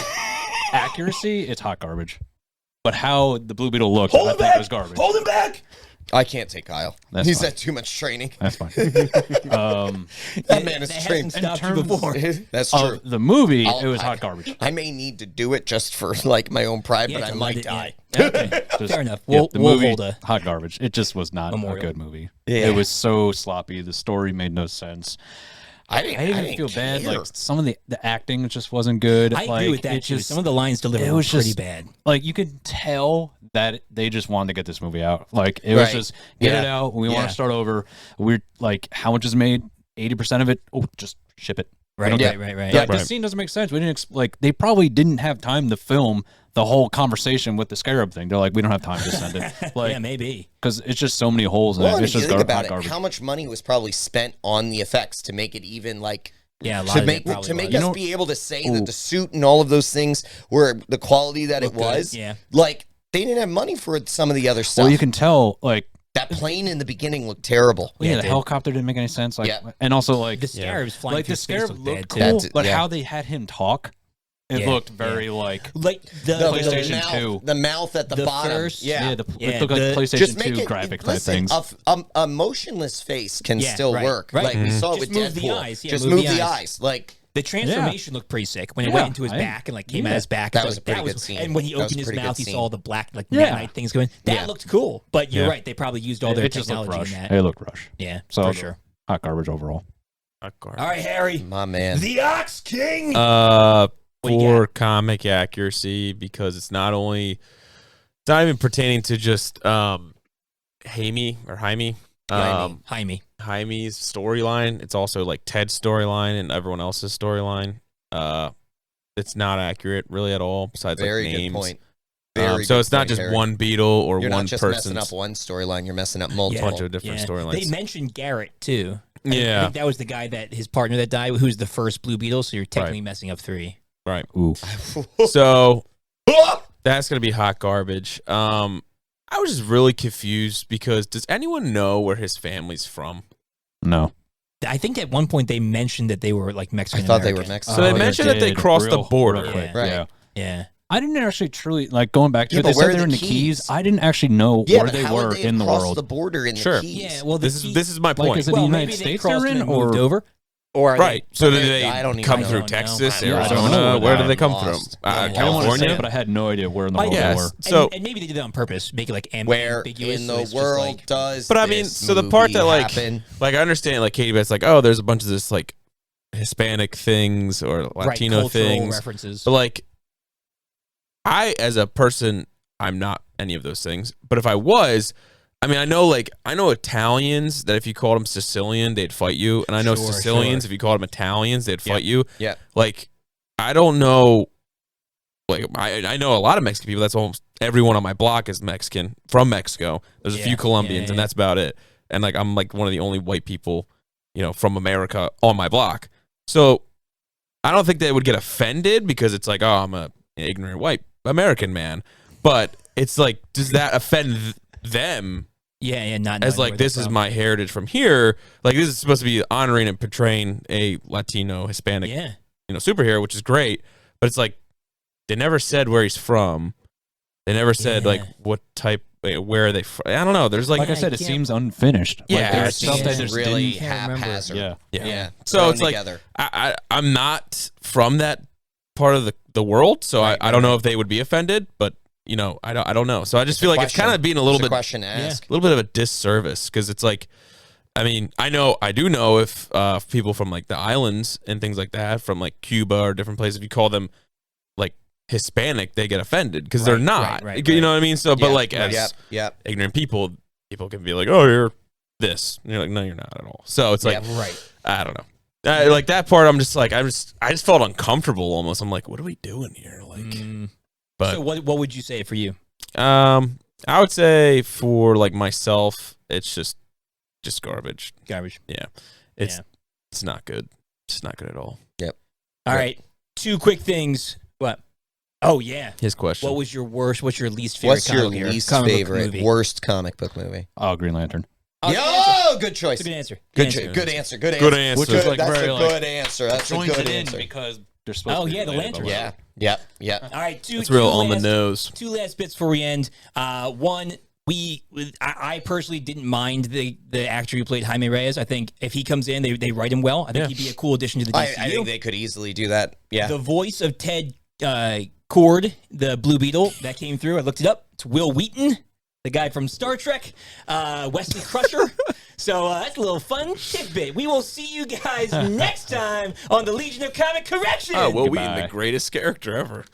accuracy, it's hot garbage. But how the Blue Beetle looked, I think was garbage. Hold him back. I can't take Kyle. That's He's fine. had too much training. That's fine. That man is That trained. hasn't stopped you terms- before. That's true. Of the movie, I'll- it was hot garbage. I may need to do it just for like my own pride, Yeah, but I to might let it- die. yeah. Okay, just- Fair enough. yeah, We'll the movie, hold a hot garbage. It just was not memorial. a good movie. Yeah. It was so sloppy. The story made no sense. I didn't, I didn't feel bad. care. Like some of the acting just wasn't good. I agree Like, with that it too. just- Some of the lines delivered it were was pretty just- bad. like you could tell that they just wanted to get this movie out. Like it was Right. just get it Yeah. out. We Yeah. want to start over. We're like, how much is made? 80% of it. Oh, just ship it. Right, don't- right. Yeah, this scene doesn't make sense. We didn't like. They probably didn't have time to film the whole conversation with the scarab thing. They're like, we don't have time to send it. Like, Yeah, maybe. because it's just so many holes in Well, it. and It's if you just think about hot it, garbage. how much money was probably spent on the effects to make it even like Yeah, a lot to of make it probably to make was. us be able to say that the suit and all of those things were the quality that it Looked good, was. yeah. Like they didn't have money for some of the other stuff. Well, you can tell, like, that plane in the beginning looked terrible. yeah, it the did. helicopter didn't make any sense. Like, Yeah. and also like The scarabs flying like through the space scarab looked looked bad, cool, too. That's it, but yeah. how they had him talk, it Yeah, looked very like Like the PlayStation mouth, 2. The mouth at the, The bottom. first- yeah. it Yeah, looked like the- PlayStation Just make 2 it graphic type listen, things. A motionless face can Yeah, still right, work. right. Like we saw it Just with move the Deadpool. eyes, yeah, Just move move the the eyes. eyes. Like The transformation looked pretty sick when it Yeah, went into his I- back and like came yeah. out his back. That So, was a like, pretty good scene. And when he That was opened a his pretty mouth, good he scene. saw the black like Yeah. night things going. That Yeah. looked cool. But you're Yeah. right; they probably used all their It just looked technology in rush. that. It looked rush. Yeah, So for sure. hot garbage overall. Hot garbage. All right, Harry, my man. the Ox King. What do you For comic accuracy, because it's not even pertaining to just Jaime. Jaime's storyline. It's also like Ted's storyline and everyone else's storyline. It's not accurate really at all. Besides Very like good names. point. So Very it's good not point, just Harry. one Beetle or You're one not just person's messing up one storyline. You're messing up a multiple. bunch of different Yeah. storylines. They mentioned Garrett too. I Yeah. think that was the guy that his partner that died, who's the first Blue Beetle. So you're technically messing up 3. Right. Ooh. So that's gonna be hot garbage. I was just really confused because does anyone know where his family's from? No. I think at one point they mentioned that they were like I Mexican. thought they were American. Mexican. So they Oh, mentioned that they did. crossed the border. real quick. Right. Yeah. Yeah. I didn't actually truly like going back to Yeah, it. but They where said are they're in the the Keys. Keys? I didn't actually know Yeah, where but they how would were they in the cross world. the border in Sure. the Keys? Yeah. Well, the This is my Like, point. is it the well, United maybe they States crossed they're and in, then moved or over. Or are Right. They, So did they I don't even come know. through I don't know. Texas, I don't Arizona? know. Where did I'm they come lost. from? I'm I don't want to say California? it, but I had no idea where in the Oh, world yes. they were. So- and maybe they did that on purpose, make it like Where ambiguous. in so the it's just world like, does But I mean, this so the part movie that happen? like I understand, like Katie Bett's like, oh, there's a bunch of this like Hispanic things or Latino cultural things, references. but like I, as a person, I'm not any of those things. But if I was, I mean, I know Italians that if you called them Sicilian, they'd fight you, and I know Sure, Sicilians sure. if you called them Italians, they'd fight you. Yeah. Like I don't know. Like I know a lot of Mexican people. That's almost everyone on my block is Mexican from Mexico. There's a Yeah, few Colombians, yeah. and that's about it. And like I'm like one of the only white people, from America on my block. So I don't think they would get offended because it's like, oh, I'm a ignorant white American man. But it's like, does that offend them yeah, not as knowing like where this they're is from. my heritage from here? Like this is supposed to be honoring and portraying a Latino, Hispanic, Yeah, superhero, which is great. But it's like they never said where he's from. They never said like Yeah. what type, where are they from? I don't know. There's like, Like I I said, it can't- seems unfinished. Yeah, like, there's it stuff that seems just really didn't. Can't remember. haphazard. Yeah. yeah. So So it's it's like together. I'm not from that part of the world, so Right, I don't know right. if they would be offended, but I don't know. So I just It's feel a like it's question. kind of being a little It's bit question to ask. a little bit of a disservice because it's like, I mean, I do know if people from like the islands and things like that, from like Cuba or different places, if you call them like Hispanic, they get offended because they're Right, not. right, You know what I mean? So, but Yeah, like as yep. ignorant people can be like, oh, you're this. And you're like, no, you're not at all. So it's like, right. I don't know. Like that part, I'm just like, I just felt uncomfortable almost. I'm like, what are we doing here? Like, but So what would you say for you? I would say for like myself, it's just garbage. Garbage. Yeah, it's not good. It's not good at all. All right, two quick things. What? Oh yeah. His question. What was your worst? What's your least favorite? What's your comic or least comic book favorite, movie? worst comic book movie? Oh, Green Lantern. Oh, Yo, good choice. Good answer. Good answer. answer. Good answer. Good Good answer. answer. Which is Good, like that's very a like good answer. That's a joins good it in answer. because they're supposed Oh, to be yeah, the related, but lantern. Yeah. Yep. All right, two. It's real two on the last- nose. Two last bits before we end. One, I personally didn't mind the actor who played Jaime Reyes. I think if he comes in, they write him well. I think he'd be a cool addition to the DCU. I think they could easily do that. Yeah. The voice of Ted Cord, the Blue Beetle, that came through. I looked it up. It's Will Wheaton, the guy from Star Trek, Wesley Crusher. So that's a little fun tidbit. We will see you guys next time on the Legion of Comic Correction. Oh, Will Goodbye. Wheaton, the greatest character ever.